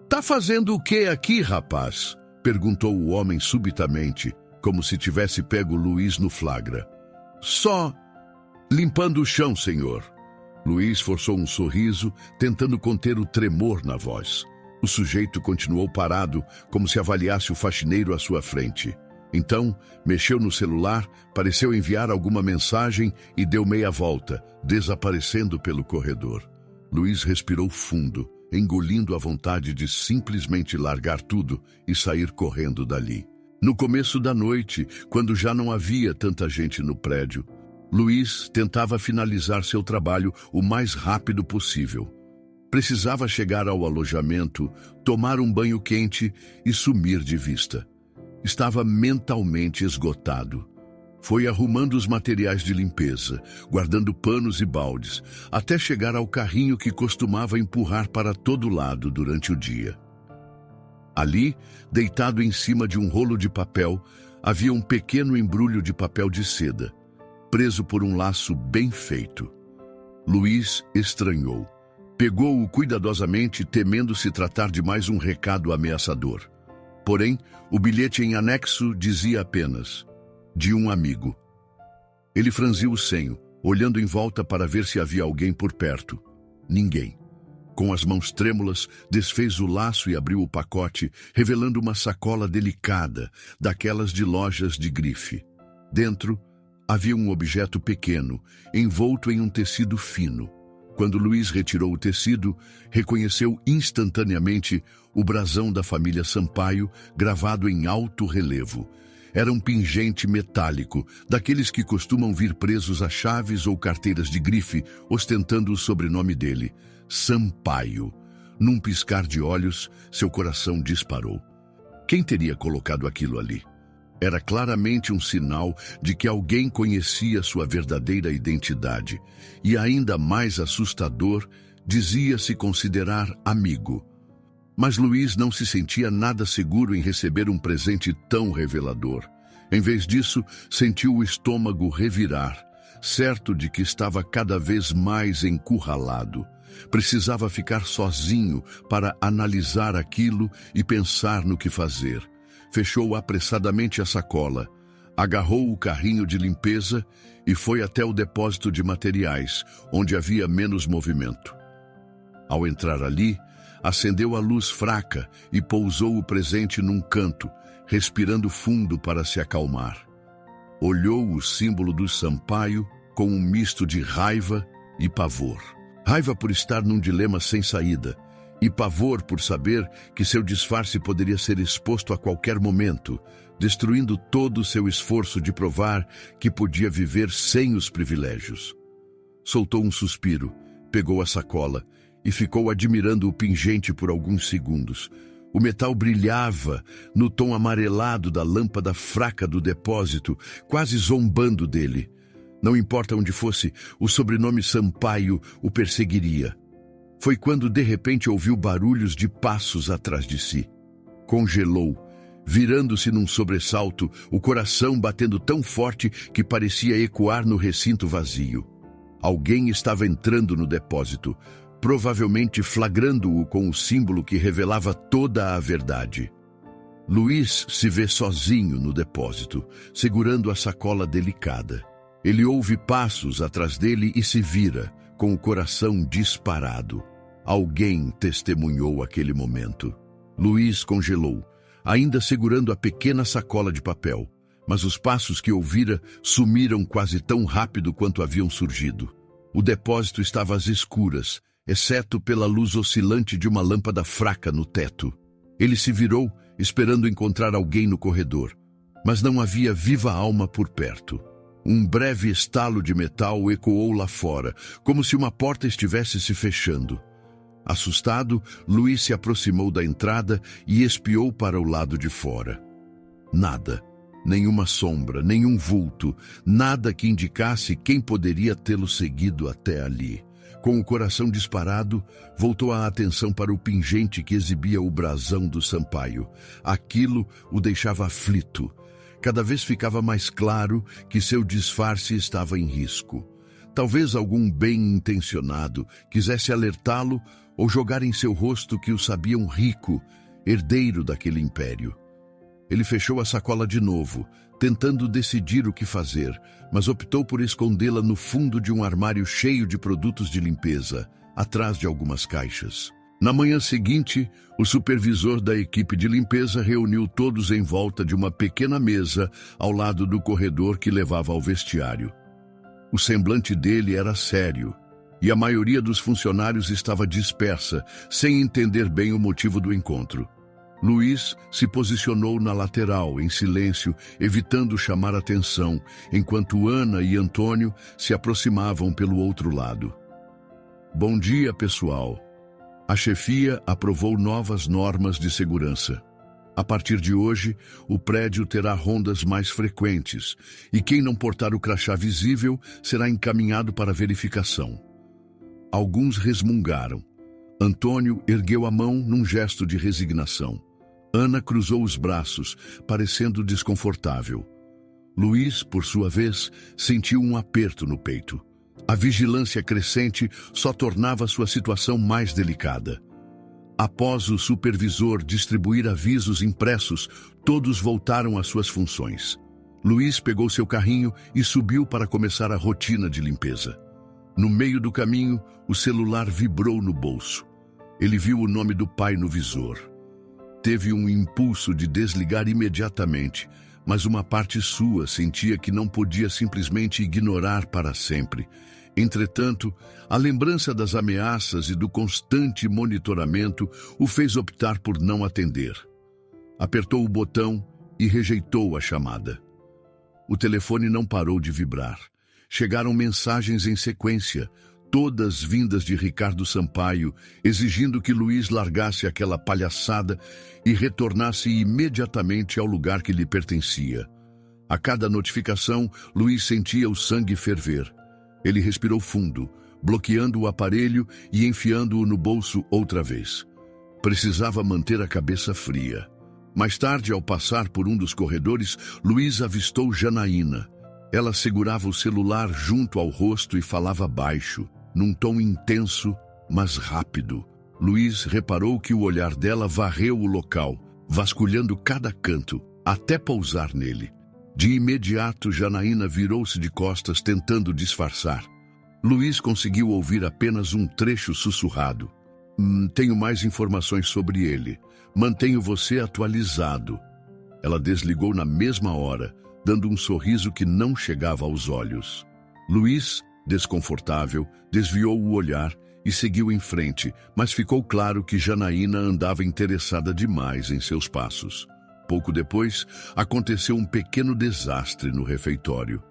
"Tá fazendo o que aqui, rapaz?" perguntou o homem subitamente, como se tivesse pego Luiz no flagra. "Só limpando o chão, senhor." Luiz forçou um sorriso, tentando conter o tremor na voz. O sujeito continuou parado, como se avaliasse o faxineiro à sua frente. Então, mexeu no celular, pareceu enviar alguma mensagem e deu meia volta, desaparecendo pelo corredor. Luiz respirou fundo, engolindo a vontade de simplesmente largar tudo e sair correndo dali. No começo da noite, quando já não havia tanta gente no prédio, Luiz tentava finalizar seu trabalho o mais rápido possível. Precisava chegar ao alojamento, tomar um banho quente e sumir de vista. Estava mentalmente esgotado. Foi arrumando os materiais de limpeza, guardando panos e baldes, até chegar ao carrinho que costumava empurrar para todo lado durante o dia. Ali, deitado em cima de um rolo de papel, havia um pequeno embrulho de papel de seda, preso por um laço bem feito. Luiz estranhou. Pegou-o cuidadosamente, temendo se tratar de mais um recado ameaçador. Porém, o bilhete em anexo dizia apenas: de um amigo. Ele franziu o senho, olhando em volta para ver se havia alguém por perto. Ninguém. Com as mãos trêmulas, desfez o laço e abriu o pacote, revelando uma sacola delicada, daquelas de lojas de grife. Dentro, havia um objeto pequeno, envolto em um tecido fino. Quando Luiz retirou o tecido, reconheceu instantaneamente o brasão da família Sampaio, gravado em alto relevo. Era um pingente metálico, daqueles que costumam vir presos a chaves ou carteiras de grife, ostentando o sobrenome dele, Sampaio. Num piscar de olhos, seu coração disparou. Quem teria colocado aquilo ali? Era claramente um sinal de que alguém conhecia sua verdadeira identidade. E ainda mais assustador, dizia se considerar amigo. Mas Luiz não se sentia nada seguro em receber um presente tão revelador. Em vez disso, sentiu o estômago revirar, certo de que estava cada vez mais encurralado. Precisava ficar sozinho para analisar aquilo e pensar no que fazer. Fechou apressadamente a sacola, agarrou o carrinho de limpeza e foi até o depósito de materiais, onde havia menos movimento. Ao entrar ali, acendeu a luz fraca e pousou o presente num canto, respirando fundo para se acalmar. Olhou o símbolo do Sampaio com um misto de raiva e pavor. Raiva por estar num dilema sem saída, e pavor por saber que seu disfarce poderia ser exposto a qualquer momento, destruindo todo o seu esforço de provar que podia viver sem os privilégios. Soltou um suspiro, pegou a sacola e ficou admirando o pingente por alguns segundos. O metal brilhava no tom amarelado da lâmpada fraca do depósito, quase zombando dele. Não importa onde fosse, o sobrenome Sampaio o perseguiria. Foi quando de repente ouviu barulhos de passos atrás de si. Congelou, virando-se num sobressalto, o coração batendo tão forte que parecia ecoar no recinto vazio. Alguém estava entrando no depósito, provavelmente flagrando-o com o símbolo que revelava toda a verdade. Luiz se vê sozinho no depósito, segurando a sacola delicada. Ele ouve passos atrás dele e se vira, com o coração disparado. Alguém testemunhou aquele momento. Luiz congelou, ainda segurando a pequena sacola de papel, mas os passos que ouvira sumiram quase tão rápido quanto haviam surgido. O depósito estava às escuras, exceto pela luz oscilante de uma lâmpada fraca no teto. Ele se virou, esperando encontrar alguém no corredor, mas não havia viva alma por perto. Um breve estalo de metal ecoou lá fora, como se uma porta estivesse se fechando. Assustado, Luiz se aproximou da entrada e espiou para o lado de fora. Nada, nenhuma sombra, nenhum vulto, nada que indicasse quem poderia tê-lo seguido até ali. Com o coração disparado, voltou a atenção para o pingente que exibia o brasão do Sampaio. Aquilo o deixava aflito. Cada vez ficava mais claro que seu disfarce estava em risco. Talvez algum bem-intencionado quisesse alertá-lo ou jogar em seu rosto que o sabiam rico, herdeiro daquele império. Ele fechou a sacola de novo, tentando decidir o que fazer, mas optou por escondê-la no fundo de um armário cheio de produtos de limpeza, atrás de algumas caixas. Na manhã seguinte, o supervisor da equipe de limpeza reuniu todos em volta de uma pequena mesa ao lado do corredor que levava ao vestiário. O semblante dele era sério, e a maioria dos funcionários estava dispersa, sem entender bem o motivo do encontro. Luiz se posicionou na lateral, em silêncio, evitando chamar atenção, enquanto Ana e Antônio se aproximavam pelo outro lado. Bom dia, pessoal. A chefia aprovou novas normas de segurança. A partir de hoje, o prédio terá rondas mais frequentes, e quem não portar o crachá visível será encaminhado para verificação. Alguns resmungaram. Antônio ergueu a mão num gesto de resignação. Ana cruzou os braços, parecendo desconfortável. Luiz, por sua vez, sentiu um aperto no peito. A vigilância crescente só tornava sua situação mais delicada. Após o supervisor distribuir avisos impressos, todos voltaram às suas funções. Luiz pegou seu carrinho e subiu para começar a rotina de limpeza. No meio do caminho, o celular vibrou no bolso. Ele viu o nome do pai no visor. Teve um impulso de desligar imediatamente, mas uma parte sua sentia que não podia simplesmente ignorar para sempre. Entretanto, a lembrança das ameaças e do constante monitoramento o fez optar por não atender. Apertou o botão e rejeitou a chamada. O telefone não parou de vibrar. Chegaram mensagens em sequência, todas vindas de Ricardo Sampaio, exigindo que Luiz largasse aquela palhaçada e retornasse imediatamente ao lugar que lhe pertencia. A cada notificação, Luiz sentia o sangue ferver. Ele respirou fundo, bloqueando o aparelho e enfiando-o no bolso outra vez. Precisava manter a cabeça fria. Mais tarde, ao passar por um dos corredores, Luiz avistou Janaína. Ela segurava o celular junto ao rosto e falava baixo, num tom intenso, mas rápido. Luiz reparou que o olhar dela varreu o local, vasculhando cada canto, até pousar nele. De imediato, Janaína virou-se de costas, tentando disfarçar. Luiz conseguiu ouvir apenas um trecho sussurrado. Tenho mais informações sobre ele. Mantenho você atualizado. Ela desligou na mesma hora, dando um sorriso que não chegava aos olhos. Luiz, desconfortável, desviou o olhar e seguiu em frente, mas ficou claro que Janaína andava interessada demais em seus passos. Pouco depois, aconteceu um pequeno desastre no refeitório.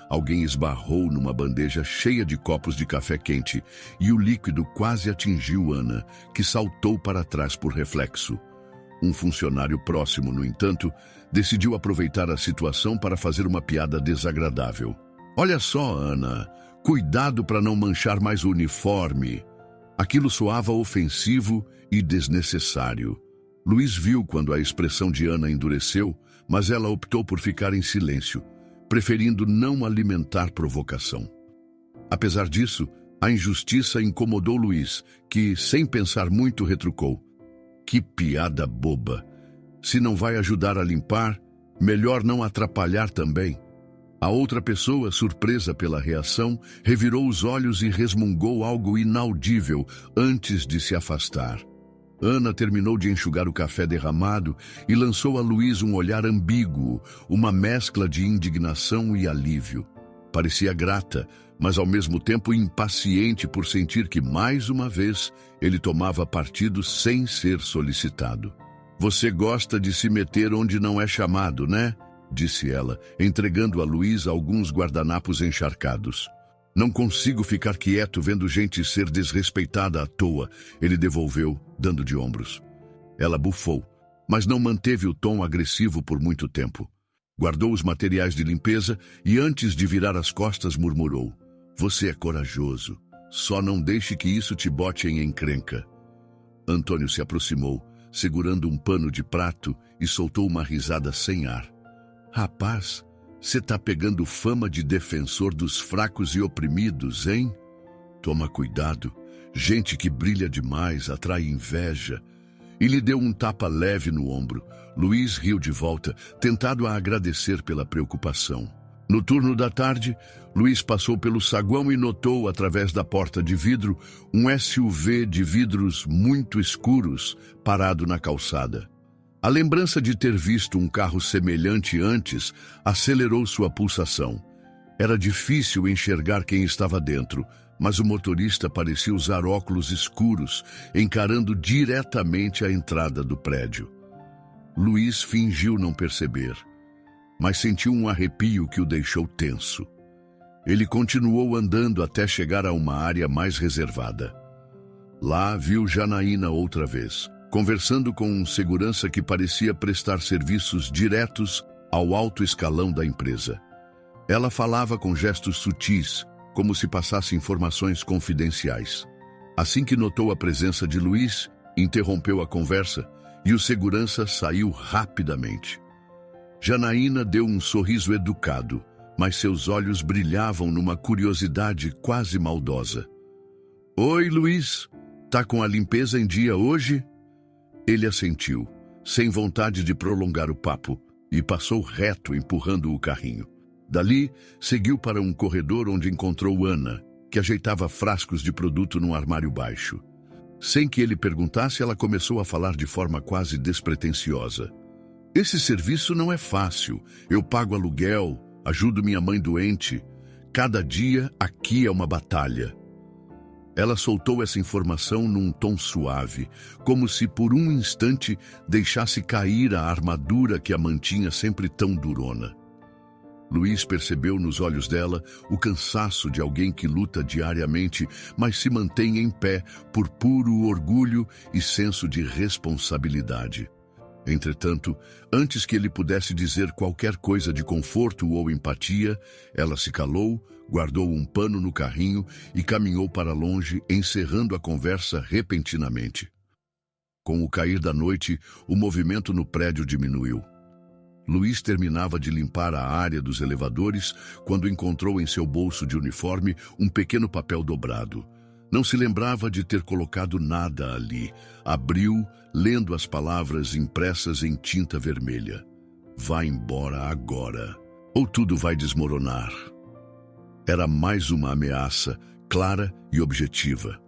Alguém esbarrou numa bandeja cheia de copos de café quente e o líquido quase atingiu Ana, que saltou para trás por reflexo. Um funcionário próximo, no entanto, decidiu aproveitar a situação para fazer uma piada desagradável. Olha só, Ana, cuidado para não manchar mais o uniforme. Aquilo soava ofensivo e desnecessário. Luiz viu quando a expressão de Ana endureceu, mas ela optou por ficar em silêncio, preferindo não alimentar provocação. Apesar disso, a injustiça incomodou Luiz, que, sem pensar muito, retrucou. Que piada boba! Se não vai ajudar a limpar, melhor não atrapalhar também. A outra pessoa, surpresa pela reação, revirou os olhos e resmungou algo inaudível antes de se afastar. Ana terminou de enxugar o café derramado e lançou a Luiz um olhar ambíguo, uma mescla de indignação e alívio. Parecia grata, mas ao mesmo tempo impaciente por sentir que, mais uma vez, ele tomava partido sem ser solicitado. Você gosta de se meter onde não é chamado, né? Disse ela, entregando a Luiz alguns guardanapos encharcados. Não consigo ficar quieto vendo gente ser desrespeitada à toa, ele devolveu, dando de ombros. Ela bufou, mas não manteve o tom agressivo por muito tempo. Guardou os materiais de limpeza e antes de virar as costas murmurou. Você é corajoso, só não deixe que isso te bote em encrenca. Antônio se aproximou, segurando um pano de prato e soltou uma risada sem ar. Rapaz, você tá pegando fama de defensor dos fracos e oprimidos, hein? Toma cuidado, gente que brilha demais atrai inveja. E lhe deu um tapa leve no ombro. Luiz riu de volta, tentado a agradecer pela preocupação. No turno da tarde, Luiz passou pelo saguão e notou, através da porta de vidro, um SUV de vidros muito escuros parado na calçada. A lembrança de ter visto um carro semelhante antes acelerou sua pulsação. Era difícil enxergar quem estava dentro, mas o motorista parecia usar óculos escuros, encarando diretamente a entrada do prédio. Luiz fingiu não perceber, mas sentiu um arrepio que o deixou tenso. Ele continuou andando até chegar a uma área mais reservada. Lá viu Janaína outra vez, conversando com um segurança que parecia prestar serviços diretos ao alto escalão da empresa. Ela falava com gestos sutis, como se passasse informações confidenciais. Assim que notou a presença de Luiz, interrompeu a conversa e o segurança saiu rapidamente. Janaína deu um sorriso educado, mas seus olhos brilhavam numa curiosidade quase maldosa. Oi, Luiz, tá com a limpeza em dia hoje? Ele assentiu, sem vontade de prolongar o papo, e passou reto empurrando o carrinho. Dali, seguiu para um corredor onde encontrou Ana, que ajeitava frascos de produto num armário baixo. Sem que ele perguntasse, ela começou a falar de forma quase despretensiosa. Esse serviço não é fácil. Eu pago aluguel, ajudo minha mãe doente. Cada dia aqui é uma batalha. Ela soltou essa informação num tom suave, como se por um instante deixasse cair a armadura que a mantinha sempre tão durona. Luiz percebeu nos olhos dela o cansaço de alguém que luta diariamente, mas se mantém em pé por puro orgulho e senso de responsabilidade. Entretanto, antes que ele pudesse dizer qualquer coisa de conforto ou empatia, ela se calou, guardou um pano no carrinho e caminhou para longe, encerrando a conversa repentinamente. Com o cair da noite, o movimento no prédio diminuiu. Luiz terminava de limpar a área dos elevadores quando encontrou em seu bolso de uniforme um pequeno papel dobrado. Não se lembrava de ter colocado nada ali. Abriu, lendo as palavras impressas em tinta vermelha. Vá embora agora, ou tudo vai desmoronar. Era mais uma ameaça, clara e objetiva.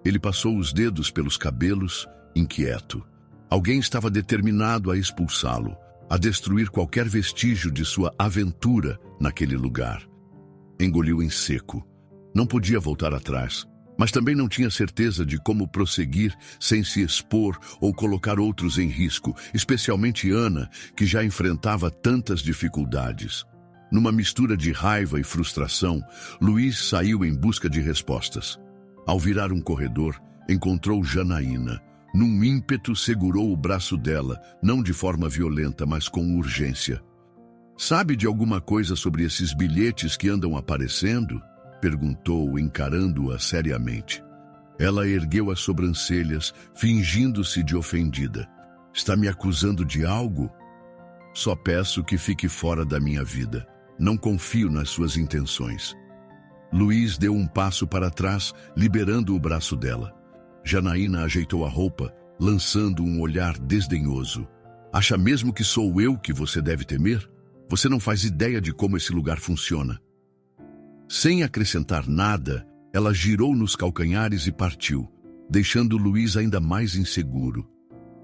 Ele passou os dedos pelos cabelos, inquieto. Alguém estava determinado a expulsá-lo, a destruir qualquer vestígio de sua aventura naquele lugar. Engoliu em seco. Não podia voltar atrás, mas também não tinha certeza de como prosseguir sem se expor ou colocar outros em risco, especialmente Ana, que já enfrentava tantas dificuldades. Numa mistura de raiva e frustração, Luiz saiu em busca de respostas. Ao virar um corredor, encontrou Janaína. Num ímpeto, segurou o braço dela, não de forma violenta, mas com urgência. "Sabe de alguma coisa sobre esses bilhetes que andam aparecendo?" perguntou, encarando-a seriamente. Ela ergueu as sobrancelhas, fingindo-se de ofendida. "Está me acusando de algo? Só peço que fique fora da minha vida. Não confio nas suas intenções." Luiz deu um passo para trás, liberando o braço dela. Janaína ajeitou a roupa, lançando um olhar desdenhoso. "Acha mesmo que sou eu que você deve temer? Você não faz ideia de como esse lugar funciona." Sem acrescentar nada, ela girou nos calcanhares e partiu, deixando Luiz ainda mais inseguro.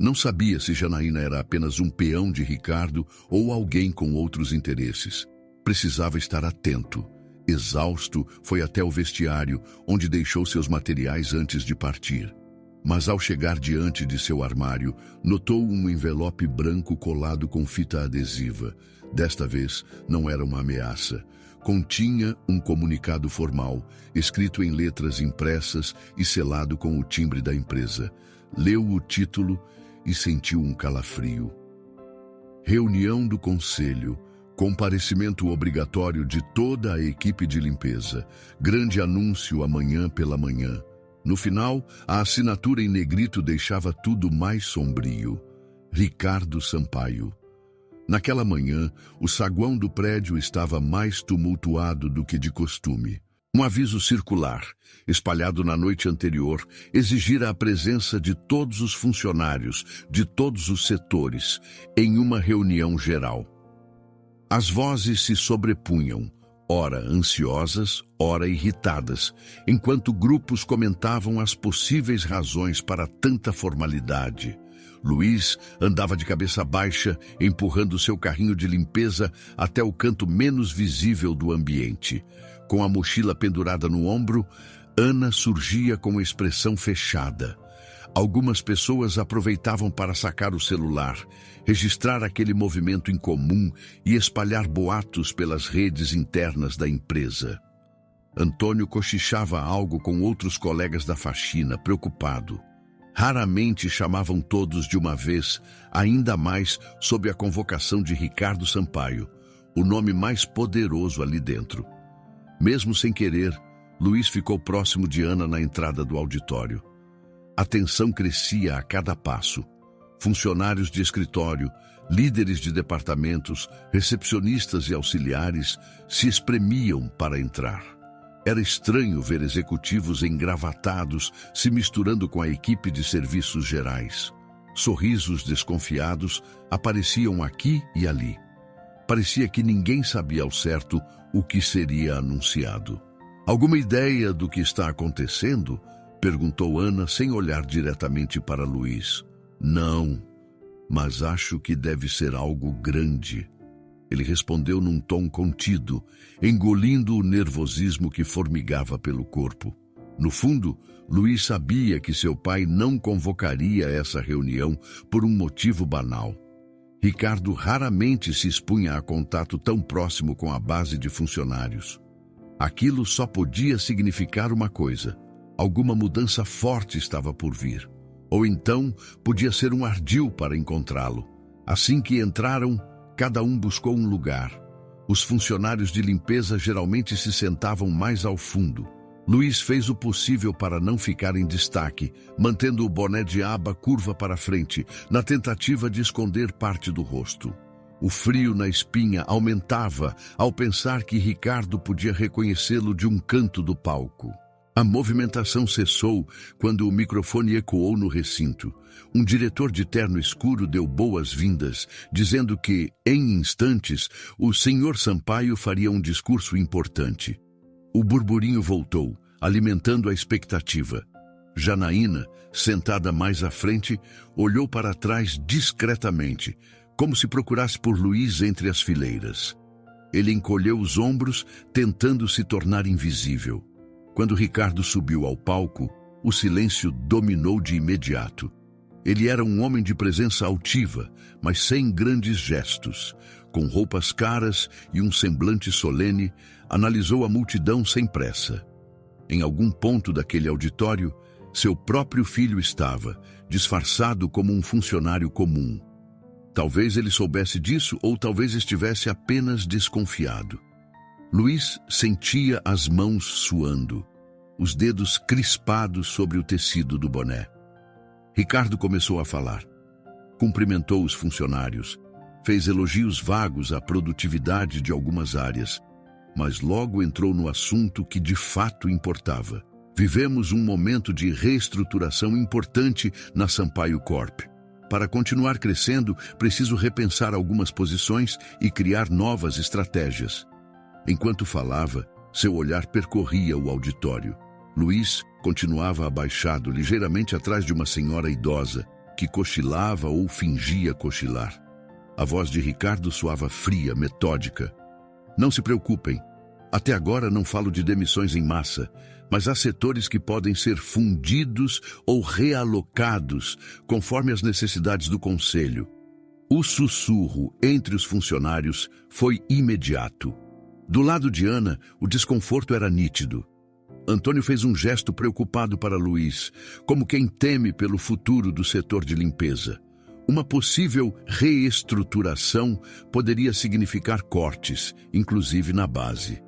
Não sabia se Janaína era apenas um peão de Ricardo ou alguém com outros interesses. Precisava estar atento. Exausto, foi até o vestiário, onde deixou seus materiais antes de partir. Mas ao chegar diante de seu armário, notou um envelope branco colado com fita adesiva. Desta vez, não era uma ameaça. Continha um comunicado formal, escrito em letras impressas e selado com o timbre da empresa. Leu o título e sentiu um calafrio. Reunião do Conselho. Comparecimento obrigatório de toda a equipe de limpeza. Grande anúncio amanhã pela manhã. No final, a assinatura em negrito deixava tudo mais sombrio. Ricardo Sampaio. Naquela manhã, o saguão do prédio estava mais tumultuado do que de costume. Um aviso circular, espalhado na noite anterior, exigira a presença de todos os funcionários, de todos os setores, em uma reunião geral. As vozes se sobrepunham, ora ansiosas, ora irritadas, enquanto grupos comentavam as possíveis razões para tanta formalidade. Luiz andava de cabeça baixa, empurrando seu carrinho de limpeza até o canto menos visível do ambiente. Com a mochila pendurada no ombro, Ana surgia com a expressão fechada. Algumas pessoas aproveitavam para sacar o celular, registrar aquele movimento incomum e espalhar boatos pelas redes internas da empresa. Antônio cochichava algo com outros colegas da faxina, preocupado. Raramente chamavam todos de uma vez, ainda mais sob a convocação de Ricardo Sampaio, o nome mais poderoso ali dentro. Mesmo sem querer, Luiz ficou próximo de Ana na entrada do auditório. A tensão crescia a cada passo. Funcionários de escritório, líderes de departamentos, recepcionistas e auxiliares se espremiam para entrar. Era estranho ver executivos engravatados se misturando com a equipe de serviços gerais. Sorrisos desconfiados apareciam aqui e ali. Parecia que ninguém sabia ao certo o que seria anunciado. Alguma ideia do que está acontecendo? Perguntou Ana sem olhar diretamente para Luiz. Não, mas acho que deve ser algo grande. Ele respondeu num tom contido, engolindo o nervosismo que formigava pelo corpo. No fundo, Luiz sabia que seu pai não convocaria essa reunião por um motivo banal. Ricardo raramente se expunha a contato tão próximo com a base de funcionários. Aquilo só podia significar uma coisa: alguma mudança forte estava por vir. Ou então, podia ser um ardil para encontrá-lo. Assim que entraram, cada um buscou um lugar. Os funcionários de limpeza geralmente se sentavam mais ao fundo. Luiz fez o possível para não ficar em destaque, mantendo o boné de aba curva para frente, na tentativa de esconder parte do rosto. O frio na espinha aumentava ao pensar que Ricardo podia reconhecê-lo de um canto do palco. A movimentação cessou quando o microfone ecoou no recinto. Um diretor de terno escuro deu boas-vindas, dizendo que, em instantes, o Sr. Sampaio faria um discurso importante. O burburinho voltou, alimentando a expectativa. Janaína, sentada mais à frente, olhou para trás discretamente, como se procurasse por Luiz entre as fileiras. Ele encolheu os ombros, tentando se tornar invisível. Quando Ricardo subiu ao palco, o silêncio dominou de imediato. Ele era um homem de presença altiva, mas sem grandes gestos. Com roupas caras e um semblante solene, analisou a multidão sem pressa. Em algum ponto daquele auditório, seu próprio filho estava, disfarçado como um funcionário comum. Talvez ele soubesse disso ou talvez estivesse apenas desconfiado. Luiz sentia as mãos suando, os dedos crispados sobre o tecido do boné. Ricardo começou a falar. Cumprimentou os funcionários, fez elogios vagos à produtividade de algumas áreas, mas logo entrou no assunto que de fato importava. Vivemos um momento de reestruturação importante na Sampaio Corp. Para continuar crescendo, preciso repensar algumas posições e criar novas estratégias. Enquanto falava, seu olhar percorria o auditório. Luiz continuava abaixado, ligeiramente atrás de uma senhora idosa, que cochilava ou fingia cochilar. A voz de Ricardo soava fria, metódica. Não se preocupem. Até agora não falo de demissões em massa, mas há setores que podem ser fundidos ou realocados, conforme as necessidades do conselho. O sussurro entre os funcionários foi imediato. Do lado de Ana, o desconforto era nítido. Antônio fez um gesto preocupado para Luiz, como quem teme pelo futuro do setor de limpeza. Uma possível reestruturação poderia significar cortes, inclusive na base.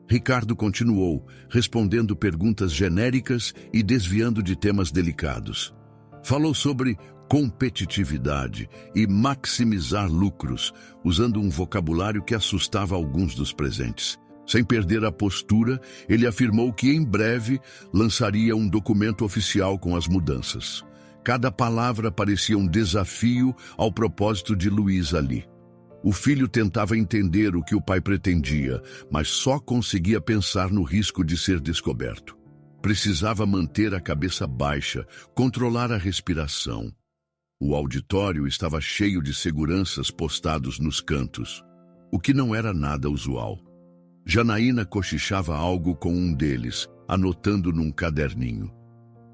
Ricardo continuou, respondendo perguntas genéricas e desviando de temas delicados. Falou sobre competitividade e maximizar lucros, usando um vocabulário que assustava alguns dos presentes. Sem perder a postura, ele afirmou que em breve lançaria um documento oficial com as mudanças. Cada palavra parecia um desafio ao propósito de Luiz ali. O filho tentava entender o que o pai pretendia, mas só conseguia pensar no risco de ser descoberto. Precisava manter a cabeça baixa, controlar a respiração. O auditório estava cheio de seguranças postados nos cantos, o que não era nada usual. Janaína cochichava algo com um deles, anotando num caderninho.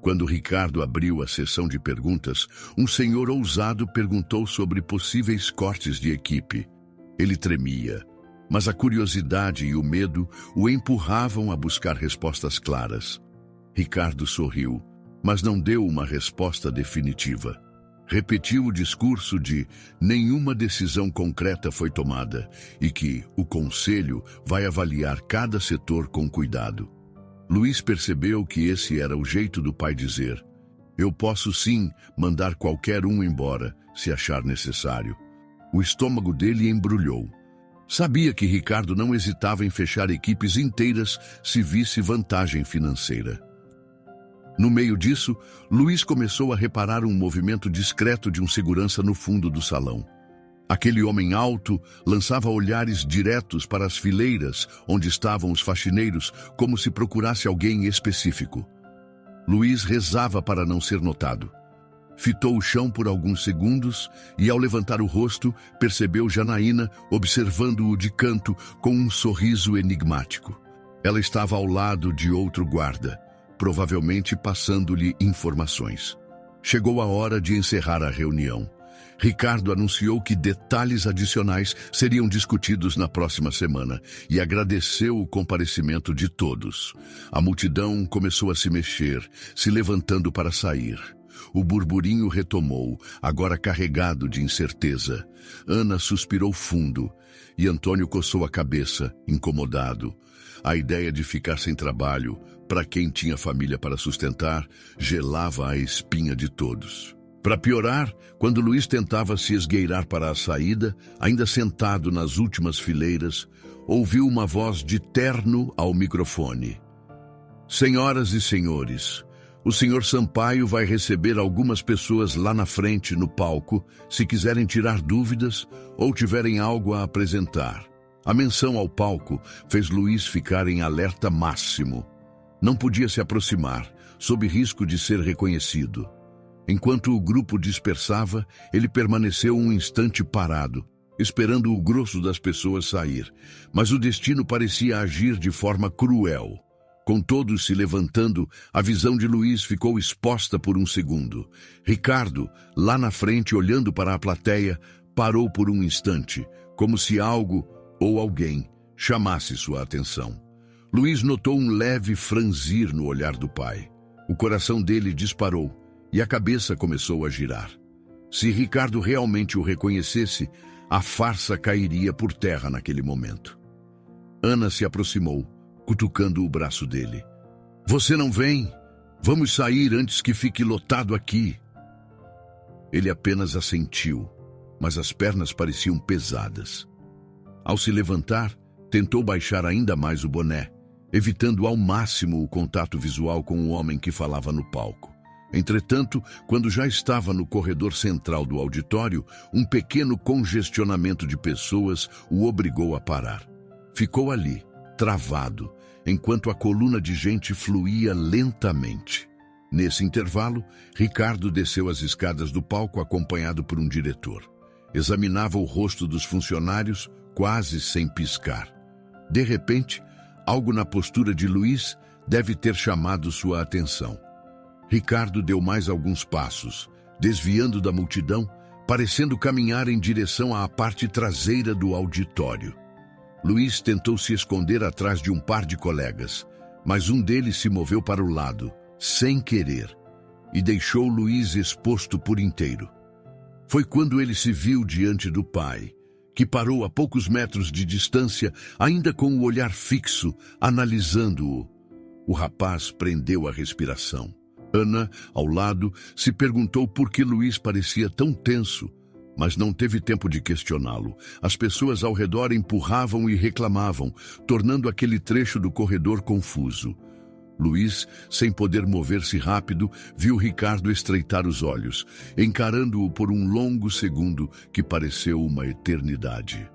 Quando Ricardo abriu a sessão de perguntas, um senhor ousado perguntou sobre possíveis cortes de equipe. Ele tremia, mas a curiosidade e o medo o empurravam a buscar respostas claras. Ricardo sorriu, mas não deu uma resposta definitiva. Repetiu o discurso de nenhuma decisão concreta foi tomada e que o conselho vai avaliar cada setor com cuidado. Luiz percebeu que esse era o jeito do pai dizer: eu posso sim mandar qualquer um embora, se achar necessário. O estômago dele embrulhou. Sabia que Ricardo não hesitava em fechar equipes inteiras se visse vantagem financeira. No meio disso, Luiz começou a reparar um movimento discreto de um segurança no fundo do salão. Aquele homem alto lançava olhares diretos para as fileiras onde estavam os faxineiros, como se procurasse alguém específico. Luiz rezava para não ser notado. Fitou o chão por alguns segundos e, ao levantar o rosto, percebeu Janaína observando-o de canto com um sorriso enigmático. Ela estava ao lado de outro guarda, provavelmente passando-lhe informações. Chegou a hora de encerrar a reunião. Ricardo anunciou que detalhes adicionais seriam discutidos na próxima semana e agradeceu o comparecimento de todos. A multidão começou a se mexer, se levantando para sair. O burburinho retomou, agora carregado de incerteza. Ana suspirou fundo e Antônio coçou a cabeça, incomodado. A ideia de ficar sem trabalho, para quem tinha família para sustentar, gelava a espinha de todos. Para piorar, quando Luiz tentava se esgueirar para a saída, ainda sentado nas últimas fileiras, ouviu uma voz de terno ao microfone. Senhoras e senhores, o senhor Sampaio vai receber algumas pessoas lá na frente, no palco, se quiserem tirar dúvidas ou tiverem algo a apresentar. A menção ao palco fez Luiz ficar em alerta máximo. Não podia se aproximar, sob risco de ser reconhecido. Enquanto o grupo dispersava, ele permaneceu um instante parado, esperando o grosso das pessoas sair. Mas o destino parecia agir de forma cruel. Com todos se levantando, a visão de Luiz ficou exposta por um segundo. Ricardo, lá na frente, olhando para a plateia, parou por um instante, como se algo ou alguém chamasse sua atenção. Luiz notou um leve franzir no olhar do pai. O coração dele disparou e a cabeça começou a girar. Se Ricardo realmente o reconhecesse, a farsa cairia por terra naquele momento. Ana se aproximou, cutucando o braço dele. Você não vem? Vamos sair antes que fique lotado aqui. Ele apenas assentiu, mas as pernas pareciam pesadas. Ao se levantar, tentou baixar ainda mais o boné, evitando ao máximo o contato visual com o homem que falava no palco. Entretanto, quando já estava no corredor central do auditório, um pequeno congestionamento de pessoas o obrigou a parar. Ficou ali, travado, enquanto a coluna de gente fluía lentamente. Nesse intervalo, Ricardo desceu as escadas do palco acompanhado por um diretor. Examinava o rosto dos funcionários, quase sem piscar. De repente, algo na postura de Luiz deve ter chamado sua atenção. Ricardo deu mais alguns passos, desviando da multidão, parecendo caminhar em direção à parte traseira do auditório. Luiz tentou se esconder atrás de um par de colegas, mas um deles se moveu para o lado, sem querer, e deixou Luiz exposto por inteiro. Foi quando ele se viu diante do pai, que parou a poucos metros de distância, ainda com o olhar fixo, analisando-o. O rapaz prendeu a respiração. Ana, ao lado, se perguntou por que Luiz parecia tão tenso, mas não teve tempo de questioná-lo. As pessoas ao redor empurravam e reclamavam, tornando aquele trecho do corredor confuso. Luiz, sem poder mover-se rápido, viu Ricardo estreitar os olhos, encarando-o por um longo segundo que pareceu uma eternidade.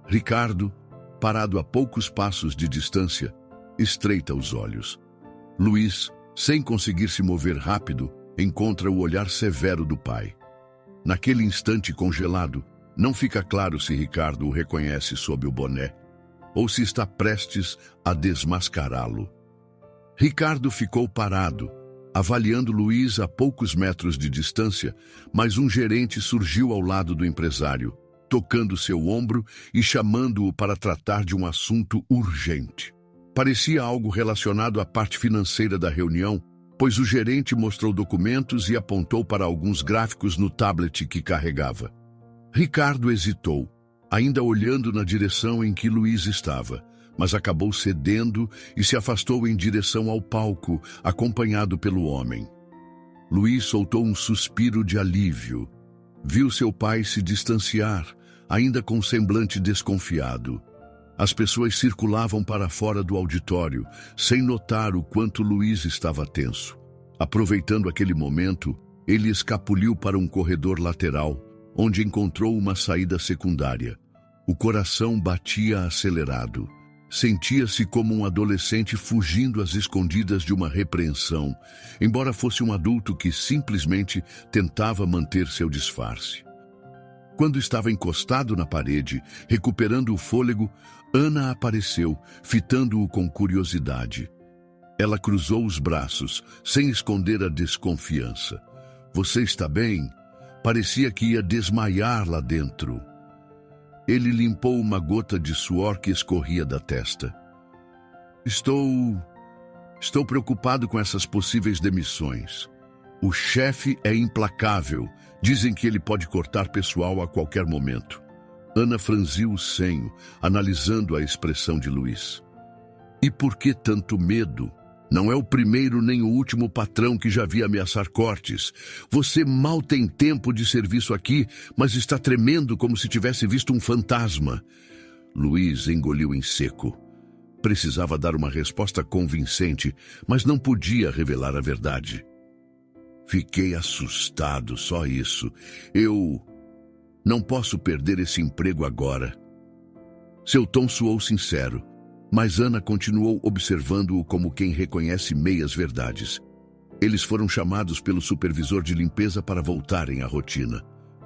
Ricardo, parado a poucos passos de distância, estreita os olhos. Luiz, sem conseguir se mover rápido, encontra o olhar severo do pai. Naquele instante congelado, não fica claro se Ricardo o reconhece sob o boné ou se está prestes a desmascará-lo. Ricardo ficou parado, avaliando Luiz a poucos metros de distância, mas um gerente surgiu ao lado do empresário, tocando seu ombro e chamando-o para tratar de um assunto urgente. Parecia algo relacionado à parte financeira da reunião, pois o gerente mostrou documentos e apontou para alguns gráficos no tablet que carregava. Ricardo hesitou, ainda olhando na direção em que Luiz estava, mas acabou cedendo e se afastou em direção ao palco, acompanhado pelo homem. Luiz soltou um suspiro de alívio. Viu seu pai se distanciar, ainda com semblante desconfiado. As pessoas circulavam para fora do auditório, sem notar o quanto Luiz estava tenso. Aproveitando aquele momento, ele escapuliu para um corredor lateral, onde encontrou uma saída secundária. O coração batia acelerado. Sentia-se como um adolescente fugindo às escondidas de uma repreensão, embora fosse um adulto que simplesmente tentava manter seu disfarce. Quando estava encostado na parede, recuperando o fôlego, Ana apareceu, fitando-o com curiosidade. Ela cruzou os braços, sem esconder a desconfiança. "Você está bem?" Parecia que ia desmaiar lá dentro. Ele limpou uma gota de suor que escorria da testa. Estou preocupado com essas possíveis demissões. O chefe é implacável. Dizem que ele pode cortar pessoal a qualquer momento." Ana franziu o senho, analisando a expressão de Luiz. "E por que tanto medo? Não é o primeiro nem o último patrão que já vi ameaçar cortes. Você mal tem tempo de serviço aqui, mas está tremendo como se tivesse visto um fantasma." Luiz engoliu em seco. Precisava dar uma resposta convincente, mas não podia revelar a verdade. "Fiquei assustado, só isso. Eu não posso perder esse emprego agora." Seu tom soou sincero, mas Ana continuou observando-o como quem reconhece meias verdades. Eles foram chamados pelo supervisor de limpeza para voltarem à rotina.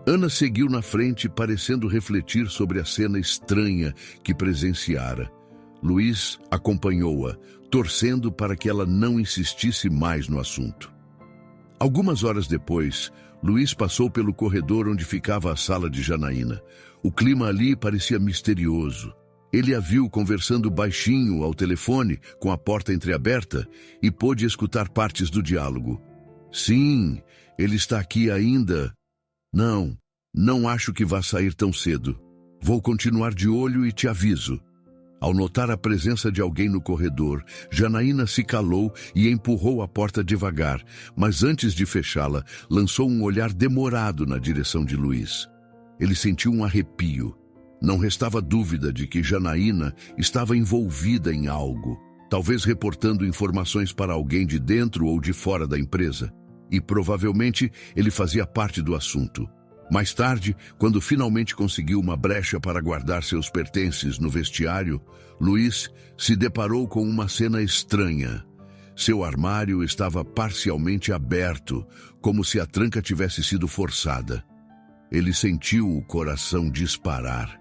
Ana seguiu na frente, parecendo refletir sobre a cena estranha que presenciara. Luiz acompanhou-a, torcendo para que ela não insistisse mais no assunto. Algumas horas depois, Luiz passou pelo corredor onde ficava a sala de Janaína. O clima ali parecia misterioso. Ele a viu conversando baixinho ao telefone, com a porta entreaberta, e pôde escutar partes do diálogo. "Sim, ele está aqui ainda. Não acho que vá sair tão cedo. Vou continuar de olho e te aviso." Ao notar a presença de alguém no corredor, Janaína se calou e empurrou a porta devagar, mas antes de fechá-la, lançou um olhar demorado na direção de Luiz. Ele sentiu um arrepio. Não restava dúvida de que Janaína estava envolvida em algo, talvez reportando informações para alguém de dentro ou de fora da empresa, e provavelmente ele fazia parte do assunto. Mais tarde, quando finalmente conseguiu uma brecha para guardar seus pertences no vestiário, Luiz se deparou com uma cena estranha. Seu armário estava parcialmente aberto, como se a tranca tivesse sido forçada. Ele sentiu o coração disparar.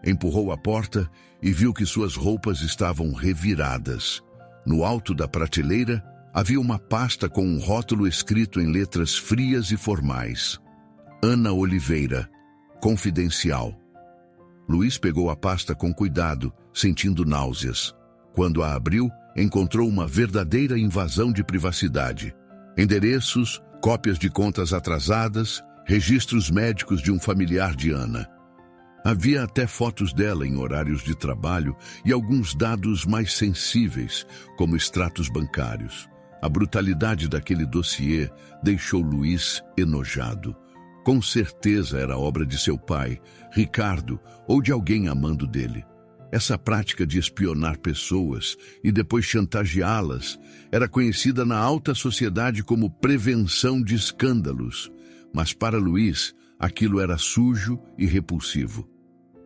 Empurrou a porta e viu que suas roupas estavam reviradas. No alto da prateleira, havia uma pasta com um rótulo escrito em letras frias e formais. Ana Oliveira, confidencial. Luiz pegou a pasta com cuidado, sentindo náuseas. Quando a abriu, encontrou uma verdadeira invasão de privacidade. Endereços, cópias de contas atrasadas, registros médicos de um familiar de Ana. Havia até fotos dela em horários de trabalho e alguns dados mais sensíveis, como extratos bancários. A brutalidade daquele dossiê deixou Luiz enojado. Com certeza era obra de seu pai, Ricardo, ou de alguém amando dele. Essa prática de espionar pessoas e depois chantageá-las era conhecida na alta sociedade como prevenção de escândalos. Mas para Luiz, aquilo era sujo e repulsivo.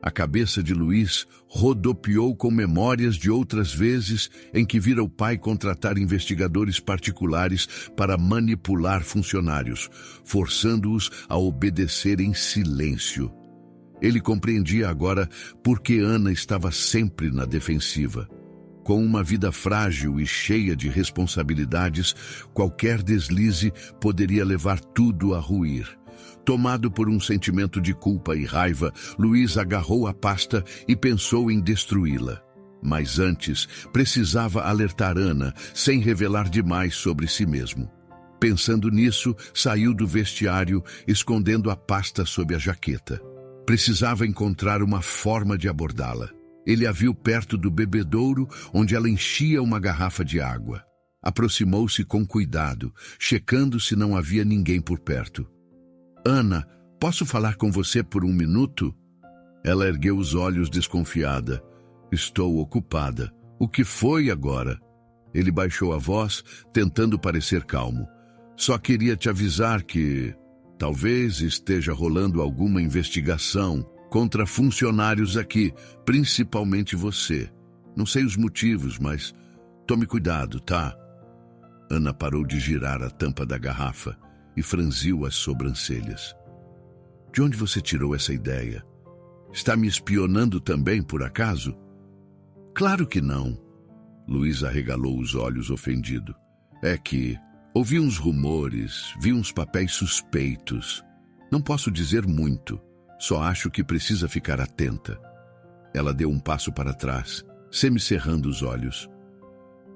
A cabeça de Luiz rodopiou com memórias de outras vezes em que vira o pai contratar investigadores particulares para manipular funcionários, forçando-os a obedecer em silêncio. Ele compreendia agora por que Ana estava sempre na defensiva. Com uma vida frágil e cheia de responsabilidades, qualquer deslize poderia levar tudo a ruir. Tomado por um sentimento de culpa e raiva, Luiz agarrou a pasta e pensou em destruí-la. Mas antes, precisava alertar Ana, sem revelar demais sobre si mesmo. Pensando nisso, saiu do vestiário, escondendo a pasta sob a jaqueta. Precisava encontrar uma forma de abordá-la. Ele a viu perto do bebedouro, onde ela enchia uma garrafa de água. Aproximou-se com cuidado, checando se não havia ninguém por perto. "Ana, posso falar com você por um minuto?" Ela ergueu os olhos desconfiada. Estou ocupada. O que foi agora? Ele baixou a voz, tentando parecer calmo. Só queria te avisar que talvez esteja rolando alguma investigação contra funcionários aqui, principalmente você. Não sei os motivos, mas tome cuidado, tá? Ana parou de girar a tampa da garrafa e franziu as sobrancelhas. De onde você tirou essa ideia? Está me espionando também, por acaso? Claro que não. Luiz arregalou os olhos ofendido. É que ouvi uns rumores, vi uns papéis suspeitos. Não posso dizer muito, só acho que precisa ficar atenta. Ela deu um passo para trás, semicerrando os olhos.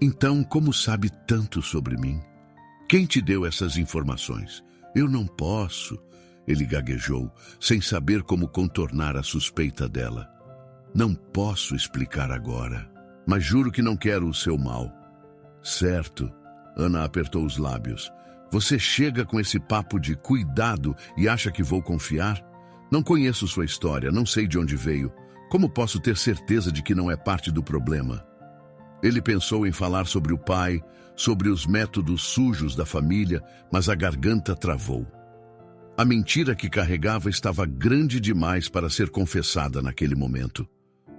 Então, como sabe tanto sobre mim? Quem te deu essas informações? Eu não posso, ele gaguejou, sem saber como contornar a suspeita dela. Não posso explicar agora, mas juro que não quero o seu mal. Certo, Ana apertou os lábios. Você chega com esse papo de cuidado e acha que vou confiar? Não conheço sua história, não sei de onde veio. Como posso ter certeza de que não é parte do problema? Ele pensou em falar sobre o pai, sobre os métodos sujos da família, mas a garganta travou. A mentira que carregava estava grande demais para ser confessada naquele momento.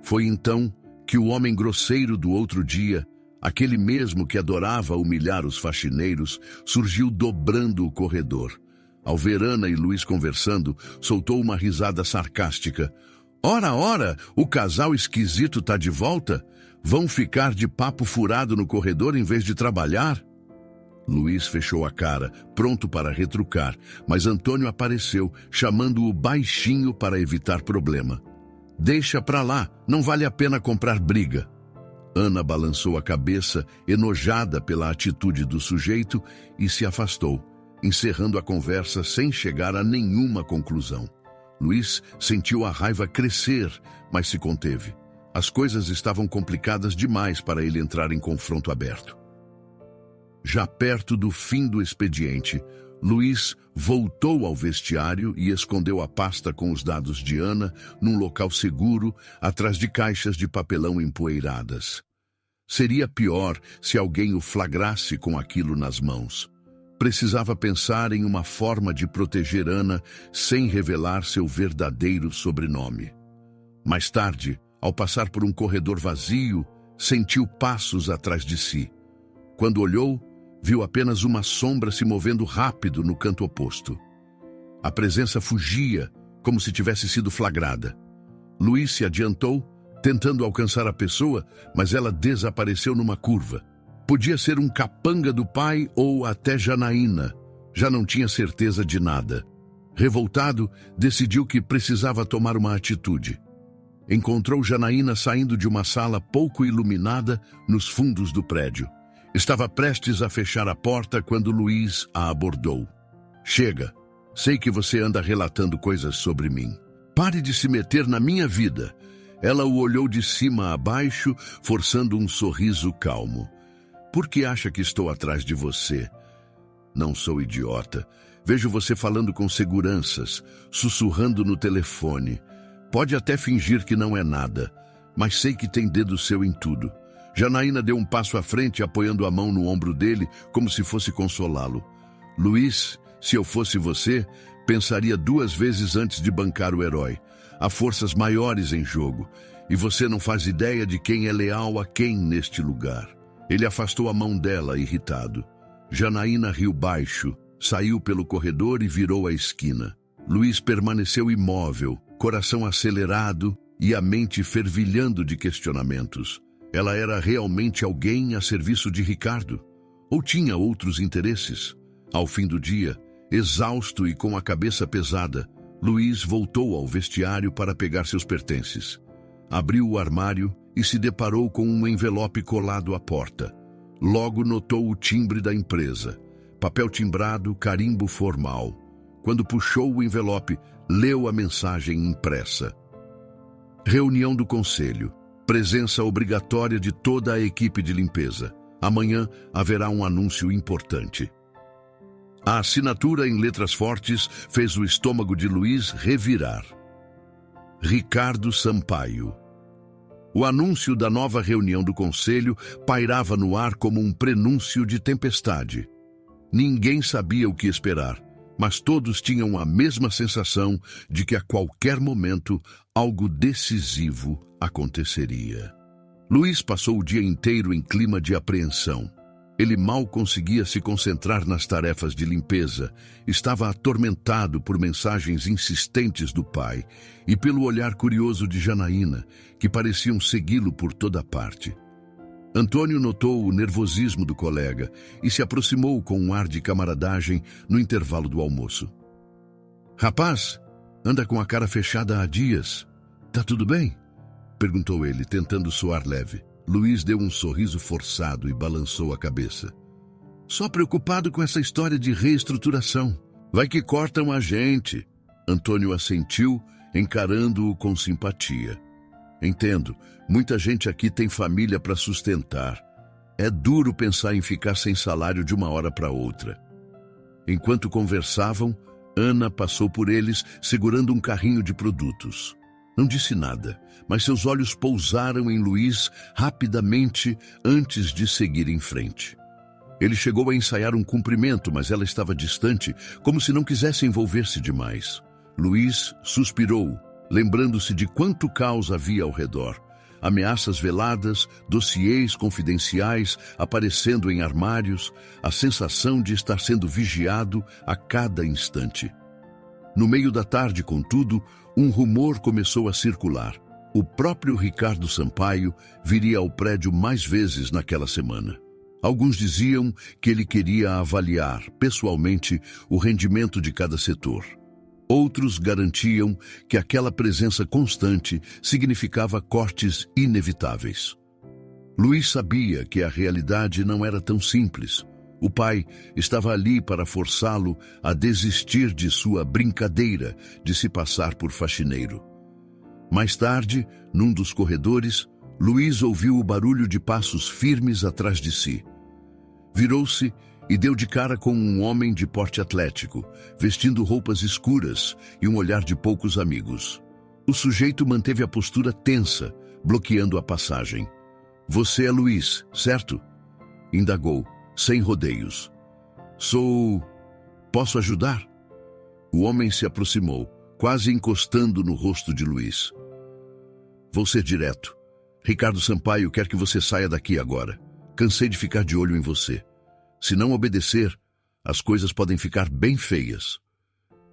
Foi então que o homem grosseiro do outro dia, aquele mesmo que adorava humilhar os faxineiros, surgiu dobrando o corredor. Ao ver Ana e Luiz conversando, soltou uma risada sarcástica. Ora, ora, o casal esquisito tá de volta? Vão ficar de papo furado no corredor em vez de trabalhar? Luiz fechou a cara, pronto para retrucar, mas Antônio apareceu, chamando-o baixinho para evitar problema. Deixa pra lá, não vale a pena comprar briga. Ana balançou a cabeça, enojada pela atitude do sujeito, e se afastou, encerrando a conversa sem chegar a nenhuma conclusão. Luiz sentiu a raiva crescer, mas se conteve. As coisas estavam complicadas demais para ele entrar em confronto aberto. Já perto do fim do expediente, Luiz voltou ao vestiário e escondeu a pasta com os dados de Ana num local seguro, atrás de caixas de papelão empoeiradas. Seria pior se alguém o flagrasse com aquilo nas mãos. Precisava pensar em uma forma de proteger Ana sem revelar seu verdadeiro sobrenome. Mais tarde, ao passar por um corredor vazio, sentiu passos atrás de si. Quando olhou, viu apenas uma sombra se movendo rápido no canto oposto. A presença fugia, como se tivesse sido flagrada. Luiz se adiantou, tentando alcançar a pessoa, mas ela desapareceu numa curva. Podia ser um capanga do pai ou até Janaína. Já não tinha certeza de nada. Revoltado, decidiu que precisava tomar uma atitude. Encontrou Janaína saindo de uma sala pouco iluminada nos fundos do prédio. Estava prestes a fechar a porta quando Luiz a abordou. Chega, sei que você anda relatando coisas sobre mim. Pare de se meter na minha vida. Ela o olhou de cima a baixo, forçando um sorriso calmo. Por que acha que estou atrás de você? Não sou idiota. Vejo você falando com seguranças, sussurrando no telefone. Pode até fingir que não é nada, mas sei que tem dedo seu em tudo. Janaína deu um passo à frente, apoiando a mão no ombro dele, como se fosse consolá-lo. Luiz, se eu fosse você, pensaria 2 vezes antes de bancar o herói. Há forças maiores em jogo, e você não faz ideia de quem é leal a quem neste lugar. Ele afastou a mão dela, irritado. Janaína riu baixo, saiu pelo corredor e virou a esquina. Luiz permaneceu imóvel, coração acelerado e a mente fervilhando de questionamentos. Ela era realmente alguém a serviço de Ricardo? Ou tinha outros interesses? Ao fim do dia, exausto e com a cabeça pesada, Luiz voltou ao vestiário para pegar seus pertences. Abriu o armário e se deparou com um envelope colado à porta. Logo notou o timbre da empresa. Papel timbrado, carimbo formal. Quando puxou o envelope, leu a mensagem impressa. Reunião do conselho. Presença obrigatória de toda a equipe de limpeza. Amanhã haverá um anúncio importante. A assinatura em letras fortes fez o estômago de Luiz revirar. Ricardo Sampaio. O anúncio da nova reunião do conselho pairava no ar como um prenúncio de tempestade. Ninguém sabia o que esperar, mas todos tinham a mesma sensação de que a qualquer momento algo decisivo aconteceria. Luiz passou o dia inteiro em clima de apreensão. Ele mal conseguia se concentrar nas tarefas de limpeza, estava atormentado por mensagens insistentes do pai e pelo olhar curioso de Janaína, que pareciam segui-lo por toda parte. Antônio notou o nervosismo do colega e se aproximou com um ar de camaradagem no intervalo do almoço. "Rapaz, anda com a cara fechada há dias. Tá tudo bem?" perguntou ele, tentando soar leve. Luiz deu um sorriso forçado e balançou a cabeça. "Só preocupado com essa história de reestruturação. Vai que cortam a gente." Antônio assentiu, encarando-o com simpatia. "Entendo, muita gente aqui tem família para sustentar. É duro pensar em ficar sem salário de uma hora para outra." Enquanto conversavam, Ana passou por eles segurando um carrinho de produtos. Não disse nada, mas seus olhos pousaram em Luiz rapidamente antes de seguir em frente. Ele chegou a ensaiar um cumprimento, mas ela estava distante, como se não quisesse envolver-se demais. Luiz suspirou, lembrando-se de quanto caos havia ao redor. Ameaças veladas, dossiês confidenciais aparecendo em armários, a sensação de estar sendo vigiado a cada instante. No meio da tarde, contudo, um rumor começou a circular. O próprio Ricardo Sampaio viria ao prédio mais vezes naquela semana. Alguns diziam que ele queria avaliar, pessoalmente, o rendimento de cada setor. Outros garantiam que aquela presença constante significava cortes inevitáveis. Luiz sabia que a realidade não era tão simples. O pai estava ali para forçá-lo a desistir de sua brincadeira de se passar por faxineiro. Mais tarde, num dos corredores, Luiz ouviu o barulho de passos firmes atrás de si. Virou-se e deu de cara com um homem de porte atlético, vestindo roupas escuras e um olhar de poucos amigos. O sujeito manteve a postura tensa, bloqueando a passagem. "Você é Luiz, certo?" indagou, sem rodeios. "Sou... Posso ajudar?" O homem se aproximou, quase encostando no rosto de Luiz. "Vou ser direto. Ricardo Sampaio quer que você saia daqui agora. Cansei de ficar de olho em você. Se não obedecer, as coisas podem ficar bem feias."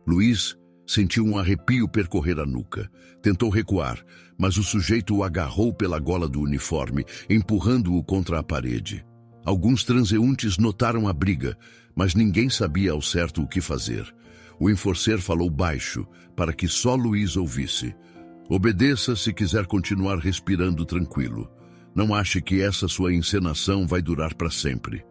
Luiz sentiu um arrepio percorrer a nuca. Tentou recuar, mas o sujeito o agarrou pela gola do uniforme, empurrando-o contra a parede. Alguns transeuntes notaram a briga, mas ninguém sabia ao certo o que fazer. O enforcer falou baixo, para que só Luiz ouvisse. "Obedeça se quiser continuar respirando tranquilo. Não ache que essa sua encenação vai durar para sempre."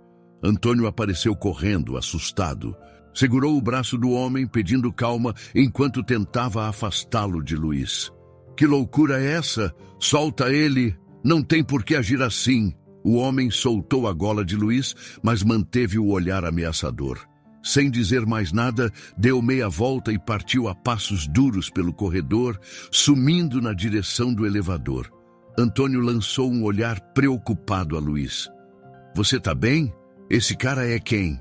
Antônio apareceu correndo, assustado. Segurou o braço do homem, pedindo calma, enquanto tentava afastá-lo de Luiz. "Que loucura é essa? Solta ele! Não tem por que agir assim!" O homem soltou a gola de Luiz, mas manteve o olhar ameaçador. Sem dizer mais nada, deu meia volta e partiu a passos duros pelo corredor, sumindo na direção do elevador. Antônio lançou um olhar preocupado a Luiz. "Você tá bem? Esse cara é quem?"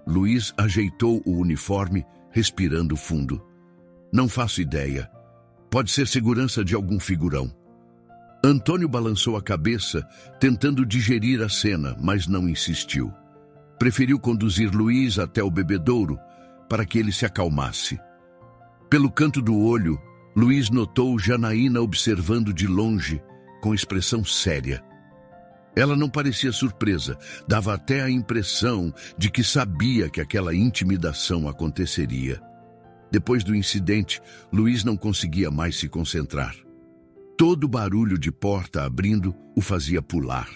Luiz ajeitou o uniforme, respirando fundo. "Não faço ideia. Pode ser segurança de algum figurão." Antônio balançou a cabeça, tentando digerir a cena, mas não insistiu. Preferiu conduzir Luiz até o bebedouro para que ele se acalmasse. Pelo canto do olho, Luiz notou Janaína observando de longe, com expressão séria. Ela não parecia surpresa, dava até a impressão de que sabia que aquela intimidação aconteceria. Depois do incidente, Luiz não conseguia mais se concentrar. Todo barulho de porta abrindo o fazia pular.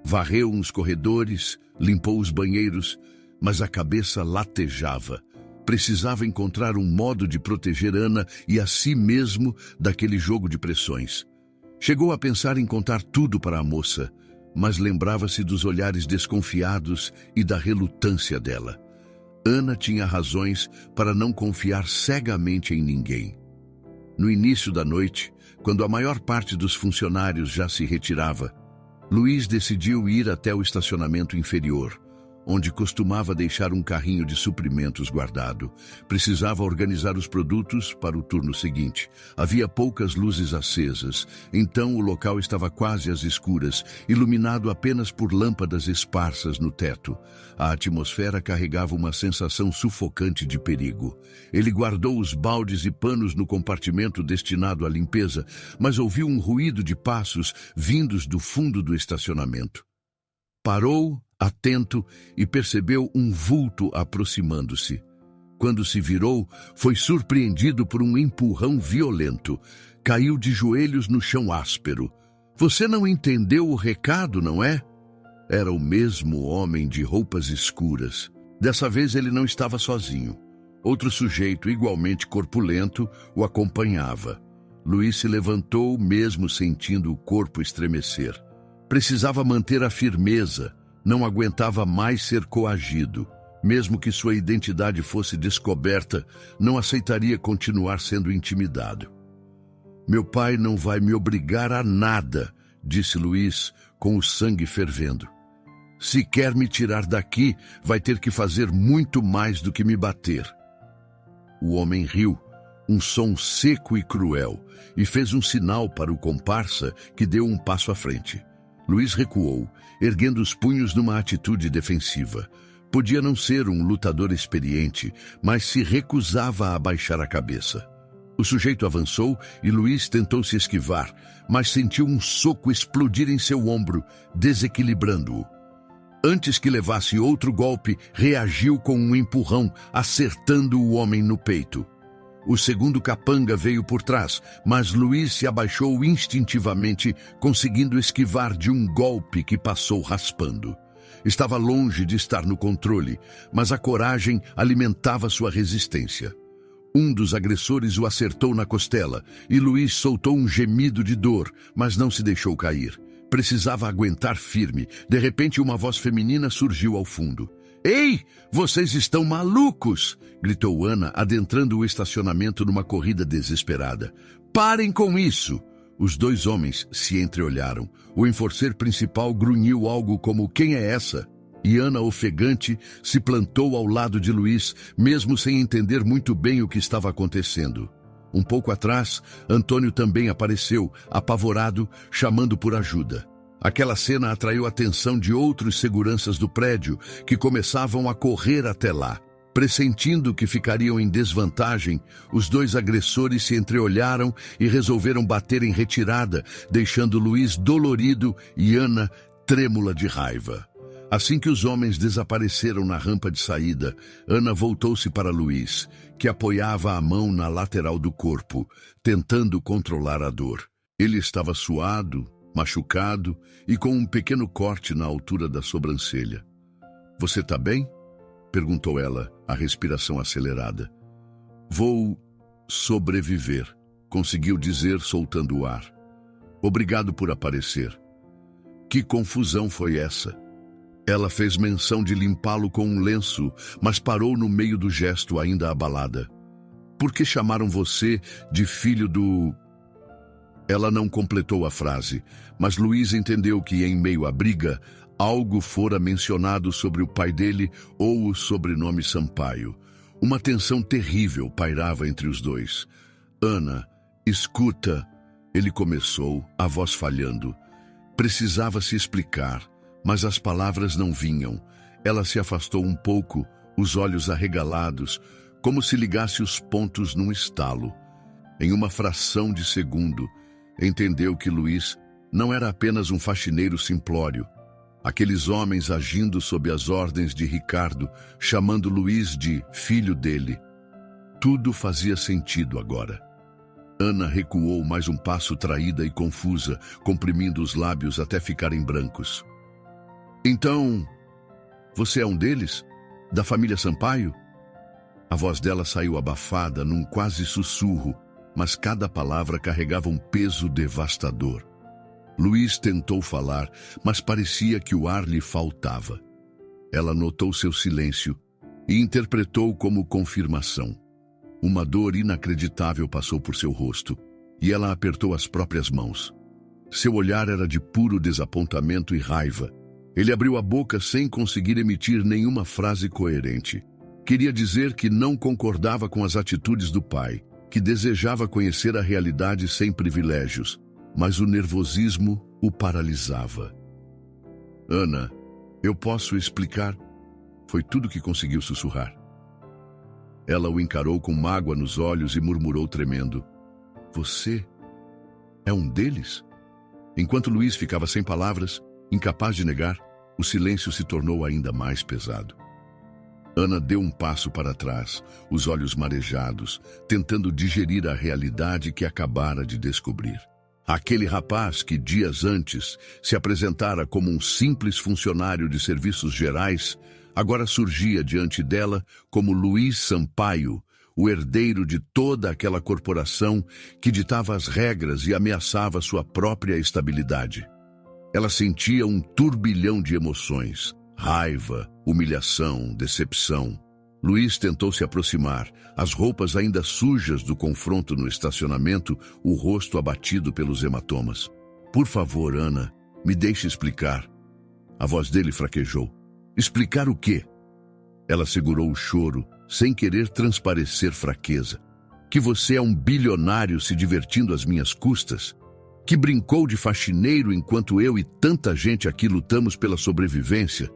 Varreu uns corredores, limpou os banheiros, mas a cabeça latejava. Precisava encontrar um modo de proteger Ana e a si mesmo daquele jogo de pressões. Chegou a pensar em contar tudo para a moça, mas lembrava-se dos olhares desconfiados e da relutância dela. Ana tinha razões para não confiar cegamente em ninguém. No início da noite, quando a maior parte dos funcionários já se retirava, Luiz decidiu ir até o estacionamento inferior, onde costumava deixar um carrinho de suprimentos guardado. Precisava organizar os produtos para o turno seguinte. Havia poucas luzes acesas, então o local estava quase às escuras, iluminado apenas por lâmpadas esparsas no teto. A atmosfera carregava uma sensação sufocante de perigo. Ele guardou os baldes e panos no compartimento destinado à limpeza, mas ouviu um ruído de passos vindos do fundo do estacionamento. Parou, atento, e percebeu um vulto aproximando-se. Quando se virou, foi surpreendido por um empurrão violento. Caiu de joelhos no chão áspero. Você não entendeu o recado, não é? Era o mesmo homem de roupas escuras. Dessa vez ele não estava sozinho. Outro sujeito, igualmente corpulento, o acompanhava. Luiz se levantou, mesmo sentindo o corpo estremecer. Precisava manter a firmeza. Não aguentava mais ser coagido. Mesmo que sua identidade fosse descoberta, não aceitaria continuar sendo intimidado. Meu pai não vai me obrigar a nada, disse Luiz, com o sangue fervendo. Se quer me tirar daqui, vai ter que fazer muito mais do que me bater. O homem riu, um som seco e cruel, e fez um sinal para o comparsa, que deu um passo à frente. Luiz recuou, erguendo os punhos numa atitude defensiva. Podia não ser um lutador experiente, mas se recusava a abaixar a cabeça. O sujeito avançou e Luiz tentou se esquivar, mas sentiu um soco explodir em seu ombro, desequilibrando-o. Antes que levasse outro golpe, reagiu com um empurrão, acertando o homem no peito. O segundo capanga veio por trás, mas Luiz se abaixou instintivamente, conseguindo esquivar de um golpe que passou raspando. Estava longe de estar no controle, mas a coragem alimentava sua resistência. Um dos agressores o acertou na costela, e Luiz soltou um gemido de dor, mas não se deixou cair. Precisava aguentar firme. De repente, uma voz feminina surgiu ao fundo. Ei, vocês estão malucos! Gritou Ana, adentrando o estacionamento numa corrida desesperada. Parem com isso! Os dois homens se entreolharam. O enforcer principal grunhiu algo como, quem é essa? E Ana, ofegante, se plantou ao lado de Luiz, mesmo sem entender muito bem o que estava acontecendo. Um pouco atrás, Antônio também apareceu, apavorado, chamando por ajuda. Aquela cena atraiu a atenção de outros seguranças do prédio, que começavam a correr até lá. Pressentindo que ficariam em desvantagem, os dois agressores se entreolharam e resolveram bater em retirada, deixando Luiz dolorido e Ana trêmula de raiva. Assim que os homens desapareceram na rampa de saída, Ana voltou-se para Luiz, que apoiava a mão na lateral do corpo, tentando controlar a dor. Ele estava suado, machucado e com um pequeno corte na altura da sobrancelha. Você está bem? Perguntou ela, a respiração acelerada. Vou sobreviver, conseguiu dizer soltando o ar. Obrigado por aparecer. Que confusão foi essa? Ela fez menção de limpá-lo com um lenço, mas parou no meio do gesto ainda abalada. Por que chamaram você de filho do... Ela não completou a frase, mas Luiz entendeu que, em meio à briga, algo fora mencionado sobre o pai dele ou o sobrenome Sampaio. Uma tensão terrível pairava entre os dois. Ana, escuta, ele começou, a voz falhando. Precisava se explicar, mas as palavras não vinham. Ela se afastou um pouco, os olhos arregalados, como se ligasse os pontos num estalo. Em uma fração de segundo, entendeu que Luiz não era apenas um faxineiro simplório. Aqueles homens agindo sob as ordens de Ricardo, chamando Luiz de filho dele. Tudo fazia sentido agora. Ana recuou mais um passo traída e confusa, comprimindo os lábios até ficarem brancos. Então, você é um deles? Da família Sampaio? A voz dela saiu abafada num quase sussurro, mas cada palavra carregava um peso devastador. Luiz tentou falar, mas parecia que o ar lhe faltava. Ela notou seu silêncio e interpretou como confirmação. Uma dor inacreditável passou por seu rosto, e ela apertou as próprias mãos. Seu olhar era de puro desapontamento e raiva. Ele abriu a boca sem conseguir emitir nenhuma frase coerente. Queria dizer que não concordava com as atitudes do pai, que desejava conhecer a realidade sem privilégios, mas o nervosismo o paralisava. Ana, eu posso explicar? Foi tudo que conseguiu sussurrar. Ela o encarou com mágoa nos olhos e murmurou tremendo. Você é um deles? Enquanto Luiz ficava sem palavras, incapaz de negar, o silêncio se tornou ainda mais pesado. Ana deu um passo para trás, os olhos marejados, tentando digerir a realidade que acabara de descobrir. Aquele rapaz que dias antes se apresentara como um simples funcionário de serviços gerais, agora surgia diante dela como Luiz Sampaio, o herdeiro de toda aquela corporação que ditava as regras e ameaçava sua própria estabilidade. Ela sentia um turbilhão de emoções, raiva, humilhação, decepção. Luiz tentou se aproximar, as roupas ainda sujas do confronto no estacionamento, o rosto abatido pelos hematomas. Por favor, Ana, me deixe explicar. A voz dele fraquejou. Explicar o quê? Ela segurou o choro, sem querer transparecer fraqueza. Que você é um bilionário se divertindo às minhas custas? Que brincou de faxineiro enquanto eu e tanta gente aqui lutamos pela sobrevivência?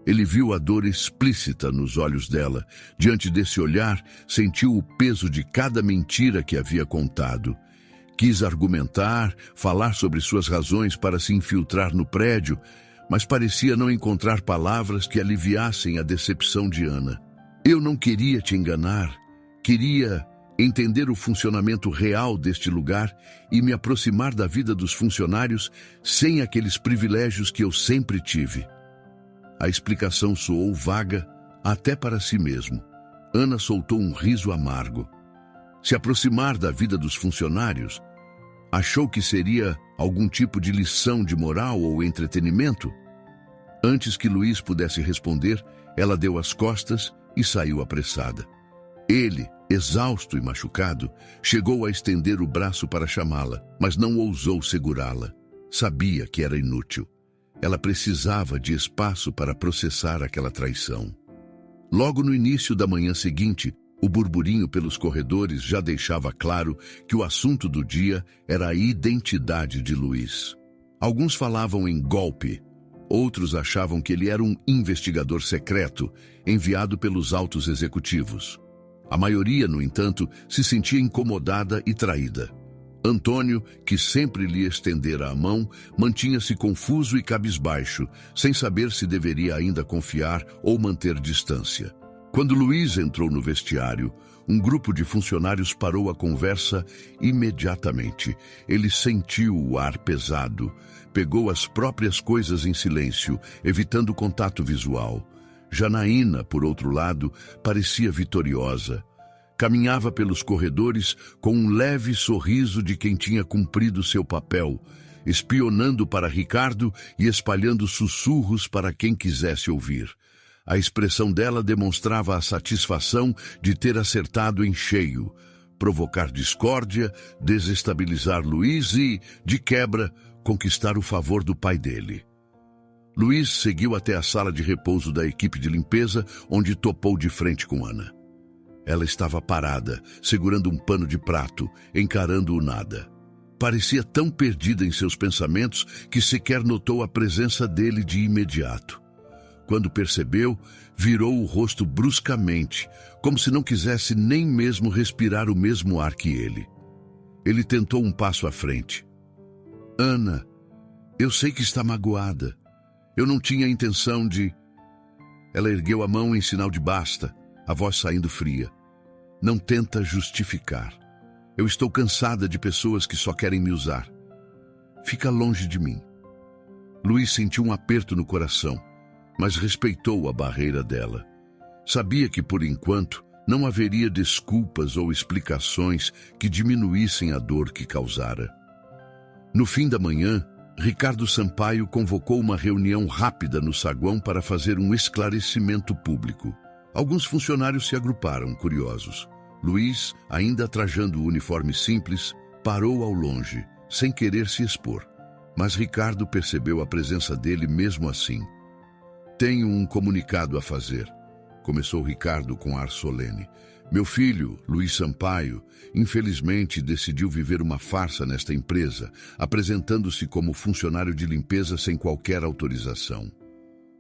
Ele viu a dor explícita nos olhos dela. Diante desse olhar, sentiu o peso de cada mentira que havia contado. Quis argumentar, falar sobre suas razões para se infiltrar no prédio, mas parecia não encontrar palavras que aliviassem a decepção de Ana. Eu não queria te enganar. Queria entender o funcionamento real deste lugar e me aproximar da vida dos funcionários sem aqueles privilégios que eu sempre tive. A explicação soou vaga até para si mesmo. Ana soltou um riso amargo. Se aproximar da vida dos funcionários, achou que seria algum tipo de lição de moral ou entretenimento? Antes que Luiz pudesse responder, ela deu as costas e saiu apressada. Ele, exausto e machucado, chegou a estender o braço para chamá-la, mas não ousou segurá-la. Sabia que era inútil. Ela precisava de espaço para processar aquela traição. Logo no início da manhã seguinte, o burburinho pelos corredores já deixava claro que o assunto do dia era a identidade de Luiz. Alguns falavam em golpe, outros achavam que ele era um investigador secreto, enviado pelos altos executivos. A maioria, no entanto, se sentia incomodada e traída. Antônio, que sempre lhe estendera a mão, mantinha-se confuso e cabisbaixo, sem saber se deveria ainda confiar ou manter distância. Quando Luiz entrou no vestiário, um grupo de funcionários parou a conversa imediatamente. Ele sentiu o ar pesado, pegou as próprias coisas em silêncio, evitando contato visual. Janaína, por outro lado, parecia vitoriosa. Caminhava pelos corredores com um leve sorriso de quem tinha cumprido seu papel, espionando para Ricardo e espalhando sussurros para quem quisesse ouvir. A expressão dela demonstrava a satisfação de ter acertado em cheio, provocar discórdia, desestabilizar Luiz e, de quebra, conquistar o favor do pai dele. Luiz seguiu até a sala de repouso da equipe de limpeza, onde topou de frente com Ana. Ela estava parada, segurando um pano de prato, encarando o nada. Parecia tão perdida em seus pensamentos que sequer notou a presença dele de imediato. Quando percebeu, virou o rosto bruscamente, como se não quisesse nem mesmo respirar o mesmo ar que ele. Ele tentou um passo à frente. Ana, eu sei que está magoada. Eu não tinha intenção de... Ela ergueu a mão em sinal de basta, a voz saindo fria. Não tenta justificar. Eu estou cansada de pessoas que só querem me usar. Fica longe de mim. Luiz sentiu um aperto no coração, mas respeitou a barreira dela. Sabia que, por enquanto, não haveria desculpas ou explicações que diminuíssem a dor que causara. No fim da manhã, Ricardo Sampaio convocou uma reunião rápida no saguão para fazer um esclarecimento público. Alguns funcionários se agruparam, curiosos. Luiz, ainda trajando o uniforme simples, parou ao longe, sem querer se expor. Mas Ricardo percebeu a presença dele mesmo assim. "Tenho um comunicado a fazer", começou Ricardo com ar solene. "Meu filho, Luiz Sampaio, infelizmente decidiu viver uma farsa nesta empresa, apresentando-se como funcionário de limpeza sem qualquer autorização."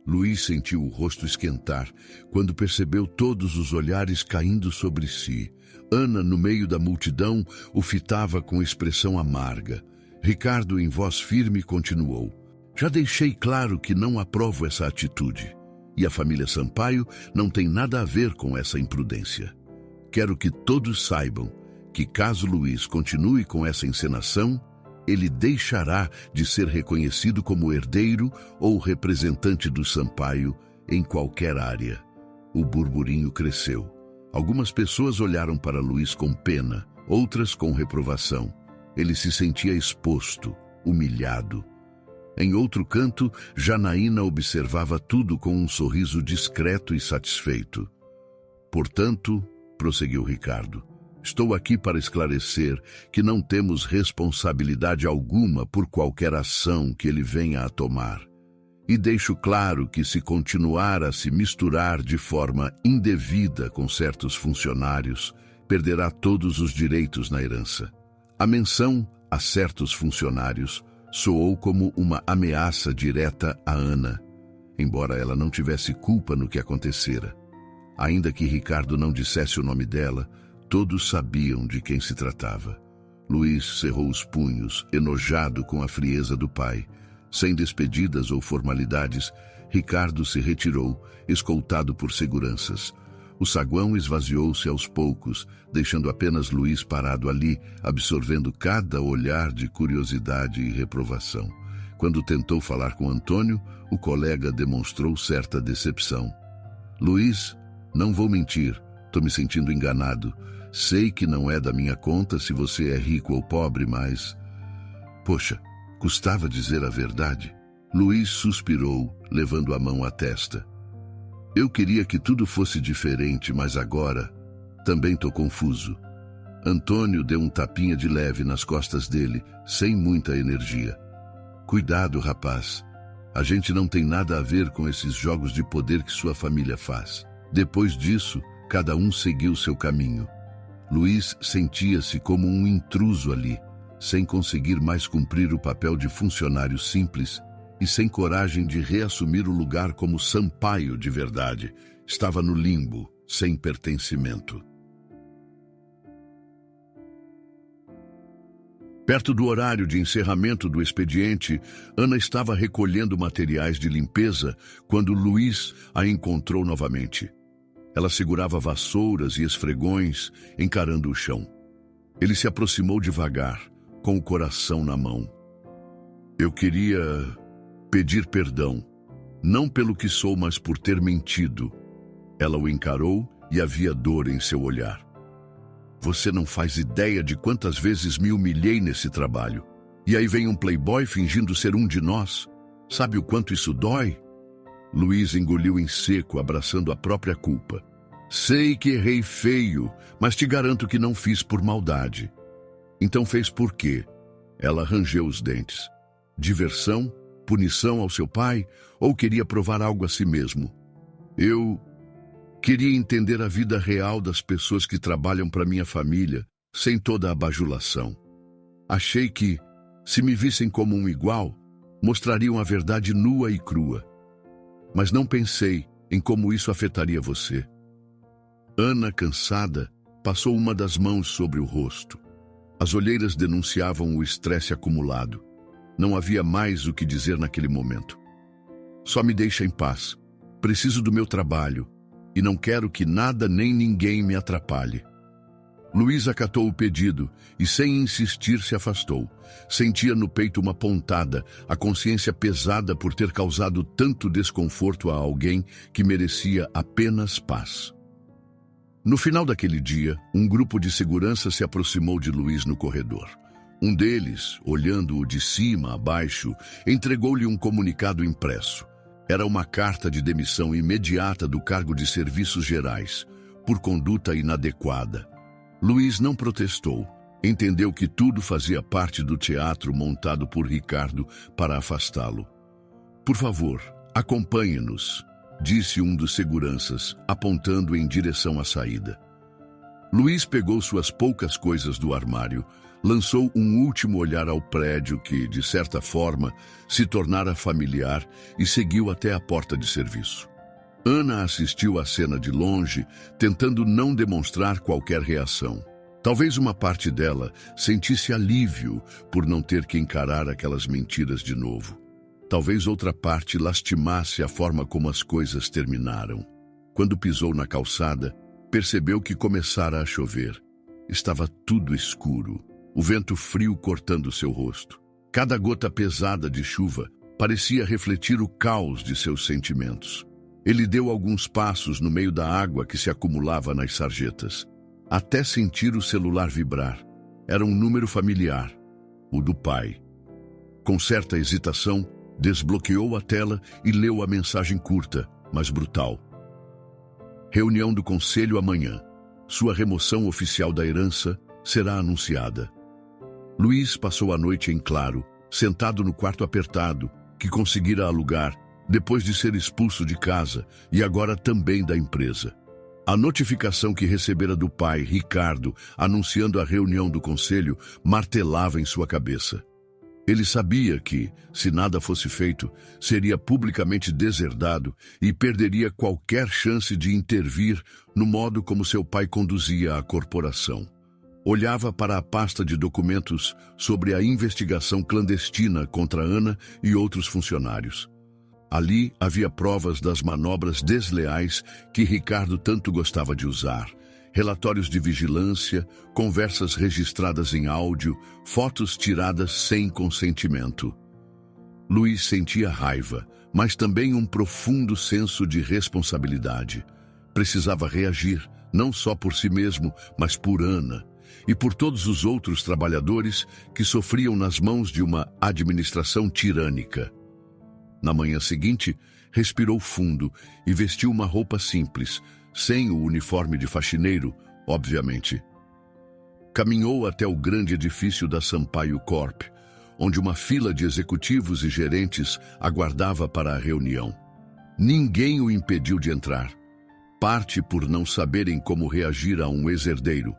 Luiz sentiu o rosto esquentar quando percebeu todos os olhares caindo sobre si. Ana, no meio da multidão, o fitava com expressão amarga. Ricardo, em voz firme, continuou: "Já deixei claro que não aprovo essa atitude. E a família Sampaio não tem nada a ver com essa imprudência. Quero que todos saibam que, caso Luiz continue com essa encenação, ele deixará de ser reconhecido como herdeiro ou representante do Sampaio em qualquer área." O burburinho cresceu. Algumas pessoas olharam para Luiz com pena, outras com reprovação. Ele se sentia exposto, humilhado. Em outro canto, Janaína observava tudo com um sorriso discreto e satisfeito. "Portanto", prosseguiu Ricardo, "estou aqui para esclarecer que não temos responsabilidade alguma por qualquer ação que ele venha a tomar. E deixo claro que, se continuar a se misturar de forma indevida com certos funcionários, perderá todos os direitos na herança." A menção a certos funcionários soou como uma ameaça direta a Ana, embora ela não tivesse culpa no que acontecera. Ainda que Ricardo não dissesse o nome dela, todos sabiam de quem se tratava. Luiz cerrou os punhos, enojado com a frieza do pai. Sem despedidas ou formalidades, Ricardo se retirou, escoltado por seguranças. O saguão esvaziou-se aos poucos, deixando apenas Luiz parado ali, absorvendo cada olhar de curiosidade e reprovação. Quando tentou falar com Antônio, o colega demonstrou certa decepção. "Luiz, não vou mentir, estou me sentindo enganado. Sei que não é da minha conta se você é rico ou pobre, mas... Poxa, custava dizer a verdade." Luiz suspirou, levando a mão à testa. "Eu queria que tudo fosse diferente, mas agora também estou confuso." Antônio deu um tapinha de leve nas costas dele, sem muita energia. "Cuidado, rapaz. A gente não tem nada a ver com esses jogos de poder que sua família faz." Depois disso, cada um seguiu seu caminho. Luiz sentia-se como um intruso ali, sem conseguir mais cumprir o papel de funcionário simples e sem coragem de reassumir o lugar como Sampaio de verdade. Estava no limbo, sem pertencimento. Perto do horário de encerramento do expediente, Ana estava recolhendo materiais de limpeza quando Luiz a encontrou novamente. Ela segurava vassouras e esfregões, encarando o chão. Ele se aproximou devagar, com o coração na mão. "Eu queria pedir perdão, não pelo que sou, mas por ter mentido." Ela o encarou e havia dor em seu olhar. "Você não faz ideia de quantas vezes me humilhei nesse trabalho. E aí vem um playboy fingindo ser um de nós. Sabe o quanto isso dói?" Luiz engoliu em seco, abraçando a própria culpa. "Sei que errei feio, mas te garanto que não fiz por maldade." "Então fez por quê?" Ela rangeu os dentes. "Diversão? Punição ao seu pai? Ou queria provar algo a si mesmo?" "Eu queria entender a vida real das pessoas que trabalham para minha família, sem toda a bajulação. Achei que, se me vissem como um igual, mostrariam a verdade nua e crua. Mas não pensei em como isso afetaria você." Ana, cansada, passou uma das mãos sobre o rosto. As olheiras denunciavam o estresse acumulado. Não havia mais o que dizer naquele momento. "Só me deixa em paz. Preciso do meu trabalho e não quero que nada nem ninguém me atrapalhe." Luiz acatou o pedido e, sem insistir, se afastou. Sentia no peito uma pontada, a consciência pesada por ter causado tanto desconforto a alguém que merecia apenas paz. No final daquele dia, um grupo de segurança se aproximou de Luiz no corredor. Um deles, olhando-o de cima a baixo, entregou-lhe um comunicado impresso. Era uma carta de demissão imediata do cargo de serviços gerais, por conduta inadequada. Luiz não protestou. Entendeu que tudo fazia parte do teatro montado por Ricardo para afastá-lo. "Por favor, acompanhe-nos", disse um dos seguranças, apontando em direção à saída. Luiz pegou suas poucas coisas do armário, lançou um último olhar ao prédio que, de certa forma, se tornara familiar e seguiu até a porta de serviço. Ana assistiu à cena de longe, tentando não demonstrar qualquer reação. Talvez uma parte dela sentisse alívio por não ter que encarar aquelas mentiras de novo. Talvez outra parte lastimasse a forma como as coisas terminaram. Quando pisou na calçada, percebeu que começara a chover. Estava tudo escuro, o vento frio cortando seu rosto. Cada gota pesada de chuva parecia refletir o caos de seus sentimentos. Ele deu alguns passos no meio da água que se acumulava nas sarjetas, até sentir o celular vibrar. Era um número familiar, o do pai. Com certa hesitação, desbloqueou a tela e leu a mensagem curta, mas brutal. "Reunião do conselho amanhã. Sua remoção oficial da herança será anunciada." Luiz passou a noite em claro, sentado no quarto apertado, que conseguira alugar, depois de ser expulso de casa e agora também da empresa. A notificação que recebera do pai, Ricardo, anunciando a reunião do conselho, martelava em sua cabeça. Ele sabia que, se nada fosse feito, seria publicamente deserdado e perderia qualquer chance de intervir no modo como seu pai conduzia a corporação. Olhava para a pasta de documentos sobre a investigação clandestina contra Ana e outros funcionários. Ali havia provas das manobras desleais que Ricardo tanto gostava de usar. Relatórios de vigilância, conversas registradas em áudio, fotos tiradas sem consentimento. Luiz sentia raiva, mas também um profundo senso de responsabilidade. Precisava reagir, não só por si mesmo, mas por Ana e por todos os outros trabalhadores que sofriam nas mãos de uma administração tirânica. Na manhã seguinte, respirou fundo e vestiu uma roupa simples, sem o uniforme de faxineiro, obviamente. Caminhou até o grande edifício da Sampaio Corp, onde uma fila de executivos e gerentes aguardava para a reunião. Ninguém o impediu de entrar. Parte por não saberem como reagir a um ex-herdeiro,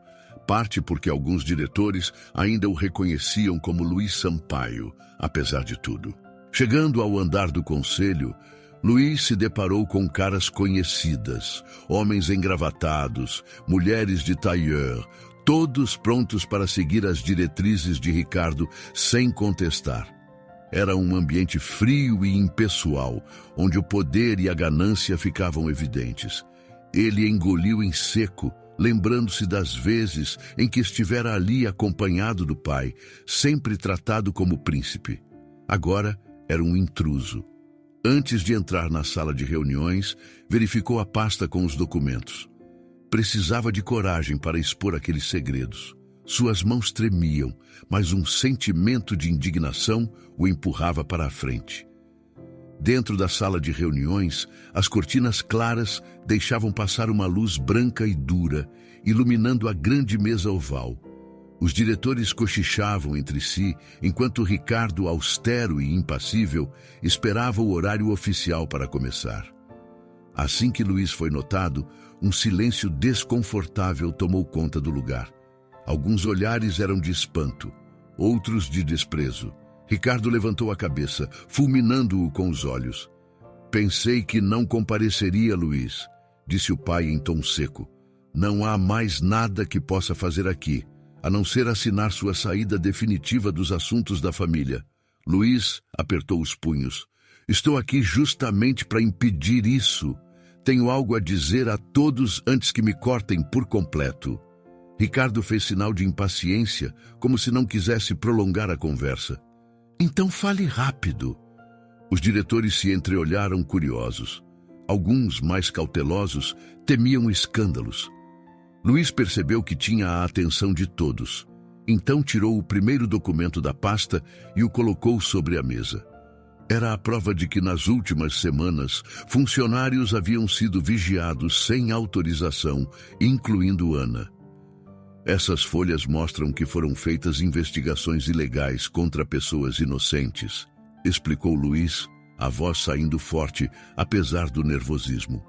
parte porque alguns diretores ainda o reconheciam como Luiz Sampaio, apesar de tudo. Chegando ao andar do conselho, Luiz se deparou com caras conhecidas, homens engravatados, mulheres de tailleur, todos prontos para seguir as diretrizes de Ricardo sem contestar. Era um ambiente frio e impessoal, onde o poder e a ganância ficavam evidentes. Ele engoliu em seco, lembrando-se das vezes em que estivera ali acompanhado do pai, sempre tratado como príncipe. Agora era um intruso. Antes de entrar na sala de reuniões, verificou a pasta com os documentos. Precisava de coragem para expor aqueles segredos. Suas mãos tremiam, mas um sentimento de indignação o empurrava para a frente. Dentro da sala de reuniões, as cortinas claras deixavam passar uma luz branca e dura, iluminando a grande mesa oval. Os diretores cochichavam entre si, enquanto Ricardo, austero e impassível, esperava o horário oficial para começar. Assim que Luiz foi notado, um silêncio desconfortável tomou conta do lugar. Alguns olhares eram de espanto, outros de desprezo. Ricardo levantou a cabeça, fulminando-o com os olhos. "Pensei que não compareceria, Luiz", disse o pai em tom seco. "Não há mais nada que possa fazer aqui, a não ser assinar sua saída definitiva dos assuntos da família." Luiz apertou os punhos. "Estou aqui justamente para impedir isso. Tenho algo a dizer a todos antes que me cortem por completo." Ricardo fez sinal de impaciência, como se não quisesse prolongar a conversa. "Então fale rápido." Os diretores se entreolharam curiosos. Alguns, mais cautelosos, temiam escândalos. Luiz percebeu que tinha a atenção de todos. Então tirou o primeiro documento da pasta e o colocou sobre a mesa. Era a prova de que nas últimas semanas, funcionários haviam sido vigiados sem autorização, incluindo Ana. Essas folhas mostram que foram feitas investigações ilegais contra pessoas inocentes, explicou Luiz, a voz saindo forte, apesar do nervosismo.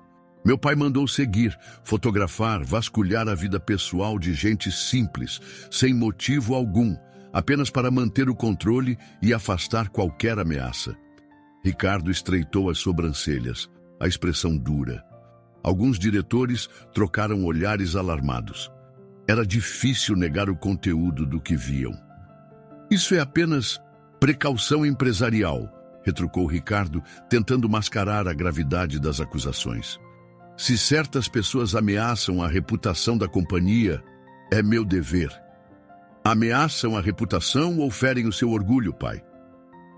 Meu pai mandou seguir, fotografar, vasculhar a vida pessoal de gente simples, sem motivo algum, apenas para manter o controle e afastar qualquer ameaça. Ricardo estreitou as sobrancelhas, a expressão dura. Alguns diretores trocaram olhares alarmados. Era difícil negar o conteúdo do que viam. Isso é apenas precaução empresarial, retrucou Ricardo, tentando mascarar a gravidade das acusações. Se certas pessoas ameaçam a reputação da companhia, é meu dever. Ameaçam a reputação ou ferem o seu orgulho, pai?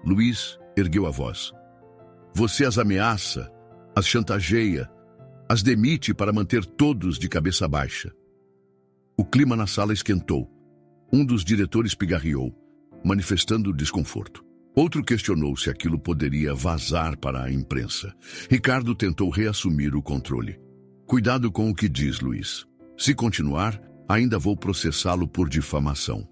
Luiz ergueu a voz. Você as ameaça, as chantageia, as demite para manter todos de cabeça baixa. O clima na sala esquentou. Um dos diretores pigarreou, manifestando desconforto. Outro questionou se aquilo poderia vazar para a imprensa. Ricardo tentou reassumir o controle. Cuidado com o que diz, Luiz. Se continuar, ainda vou processá-lo por difamação.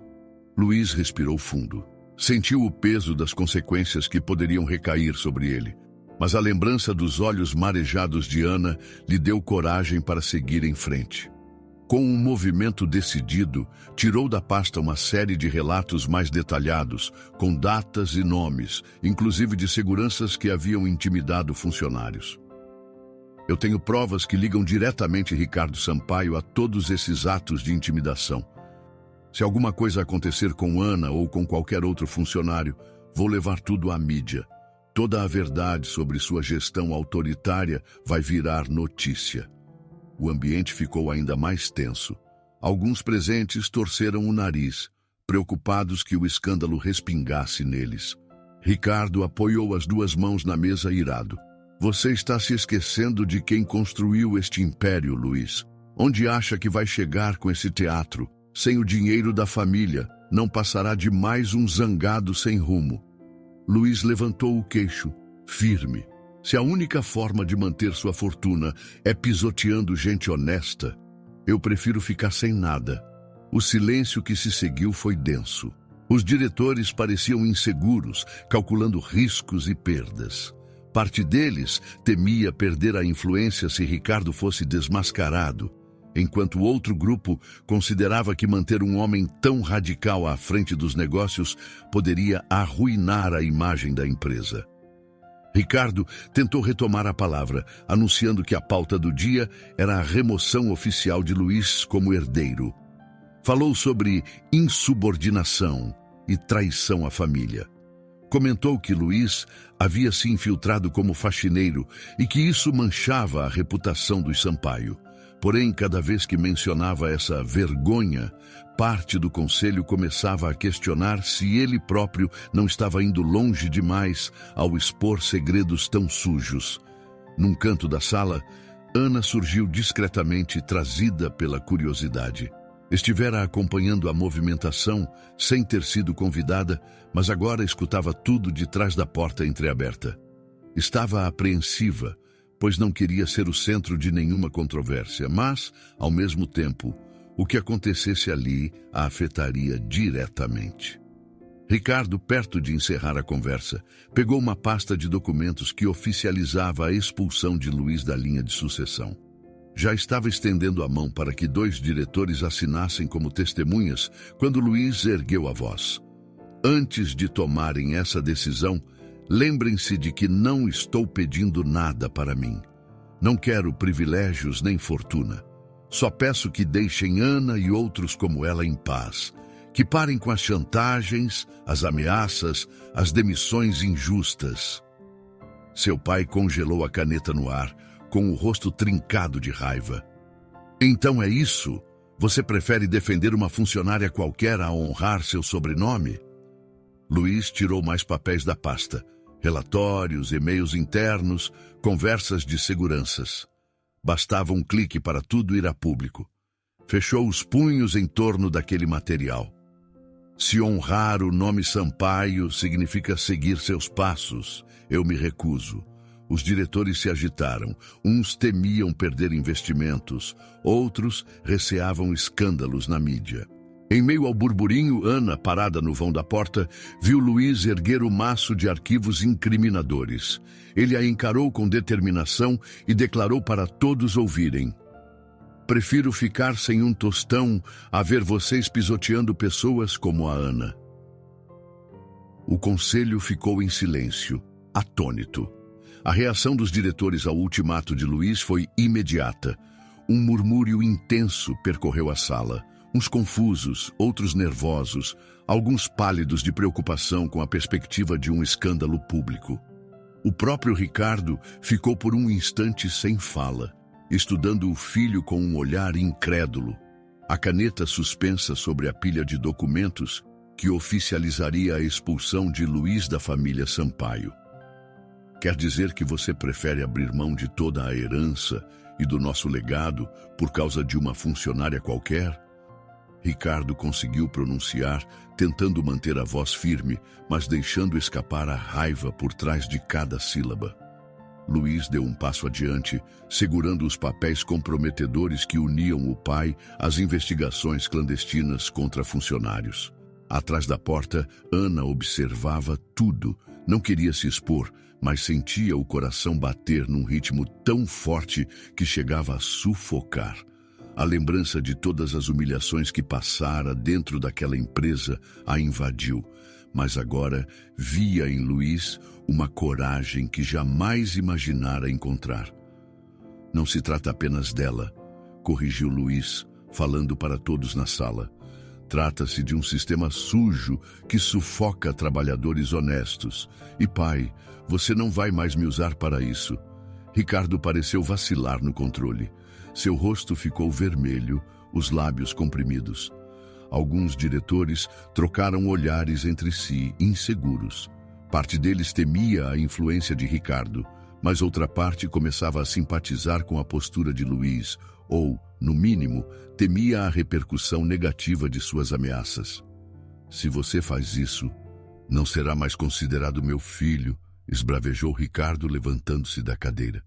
Luiz respirou fundo. Sentiu o peso das consequências que poderiam recair sobre ele. Mas a lembrança dos olhos marejados de Ana lhe deu coragem para seguir em frente. Com um movimento decidido, tirou da pasta uma série de relatos mais detalhados, com datas e nomes, inclusive de seguranças que haviam intimidado funcionários. Eu tenho provas que ligam diretamente Ricardo Sampaio a todos esses atos de intimidação. Se alguma coisa acontecer com Ana ou com qualquer outro funcionário, vou levar tudo à mídia. Toda a verdade sobre sua gestão autoritária vai virar notícia. O ambiente ficou ainda mais tenso. Alguns presentes torceram o nariz, preocupados que o escândalo respingasse neles. Ricardo apoiou as duas mãos na mesa irado. Você está se esquecendo de quem construiu este império, Luiz. Onde acha que vai chegar com esse teatro? Sem o dinheiro da família, não passará de mais um zangado sem rumo. Luiz levantou o queixo, firme. Se a única forma de manter sua fortuna é pisoteando gente honesta, eu prefiro ficar sem nada. O silêncio que se seguiu foi denso. Os diretores pareciam inseguros, calculando riscos e perdas. Parte deles temia perder a influência se Ricardo fosse desmascarado, enquanto outro grupo considerava que manter um homem tão radical à frente dos negócios poderia arruinar a imagem da empresa. Ricardo tentou retomar a palavra, anunciando que a pauta do dia era a remoção oficial de Luiz como herdeiro. Falou sobre insubordinação e traição à família. Comentou que Luiz havia se infiltrado como faxineiro e que isso manchava a reputação dos Sampaio. Porém, cada vez que mencionava essa vergonha, parte do conselho começava a questionar se ele próprio não estava indo longe demais ao expor segredos tão sujos. Num canto da sala, Ana surgiu discretamente, trazida pela curiosidade. Estivera acompanhando a movimentação, sem ter sido convidada, mas agora escutava tudo de trás da porta entreaberta. Estava apreensiva, pois não queria ser o centro de nenhuma controvérsia, mas, ao mesmo tempo, o que acontecesse ali a afetaria diretamente. Ricardo, perto de encerrar a conversa, pegou uma pasta de documentos que oficializava a expulsão de Luiz da linha de sucessão. Já estava estendendo a mão para que 2 diretores assinassem como testemunhas quando Luiz ergueu a voz. Antes de tomarem essa decisão, lembrem-se de que não estou pedindo nada para mim. Não quero privilégios nem fortuna. Só peço que deixem Ana e outros como ela em paz. Que parem com as chantagens, as ameaças, as demissões injustas. Seu pai congelou a caneta no ar, com o rosto trincado de raiva. Então é isso? Você prefere defender uma funcionária qualquer a honrar seu sobrenome? Luiz tirou mais papéis da pasta. Relatórios, e-mails internos, conversas de seguranças. Bastava um clique para tudo ir a público. Fechou os punhos em torno daquele material. Se honrar o nome Sampaio significa seguir seus passos, eu me recuso. Os diretores se agitaram. Uns temiam perder investimentos, outros receavam escândalos na mídia. Em meio ao burburinho, Ana, parada no vão da porta, viu Luiz erguer o maço de arquivos incriminadores. Ele a encarou com determinação e declarou para todos ouvirem: "Prefiro ficar sem um tostão a ver vocês pisoteando pessoas como a Ana." O conselho ficou em silêncio, atônito. A reação dos diretores ao ultimato de Luiz foi imediata. Um murmúrio intenso percorreu a sala. Uns confusos, outros nervosos, alguns pálidos de preocupação com a perspectiva de um escândalo público. O próprio Ricardo ficou por um instante sem fala, estudando o filho com um olhar incrédulo. A caneta suspensa sobre a pilha de documentos que oficializaria a expulsão de Luiz da família Sampaio. "Quer dizer que você prefere abrir mão de toda a herança e do nosso legado por causa de uma funcionária qualquer?" Ricardo conseguiu pronunciar, tentando manter a voz firme, mas deixando escapar a raiva por trás de cada sílaba. Luiz deu um passo adiante, segurando os papéis comprometedores que uniam o pai às investigações clandestinas contra funcionários. Atrás da porta, Ana observava tudo. Não queria se expor, mas sentia o coração bater num ritmo tão forte que chegava a sufocar. A lembrança de todas as humilhações que passara dentro daquela empresa a invadiu, mas agora via em Luiz uma coragem que jamais imaginara encontrar. "Não se trata apenas dela", corrigiu Luiz, falando para todos na sala. "Trata-se de um sistema sujo que sufoca trabalhadores honestos. E pai, você não vai mais me usar para isso." Ricardo pareceu vacilar no controle. Seu rosto ficou vermelho, os lábios comprimidos. Alguns diretores trocaram olhares entre si, inseguros. Parte deles temia a influência de Ricardo, mas outra parte começava a simpatizar com a postura de Luiz, ou, no mínimo, temia a repercussão negativa de suas ameaças. "Se você faz isso, não será mais considerado meu filho", esbravejou Ricardo, levantando-se da cadeira.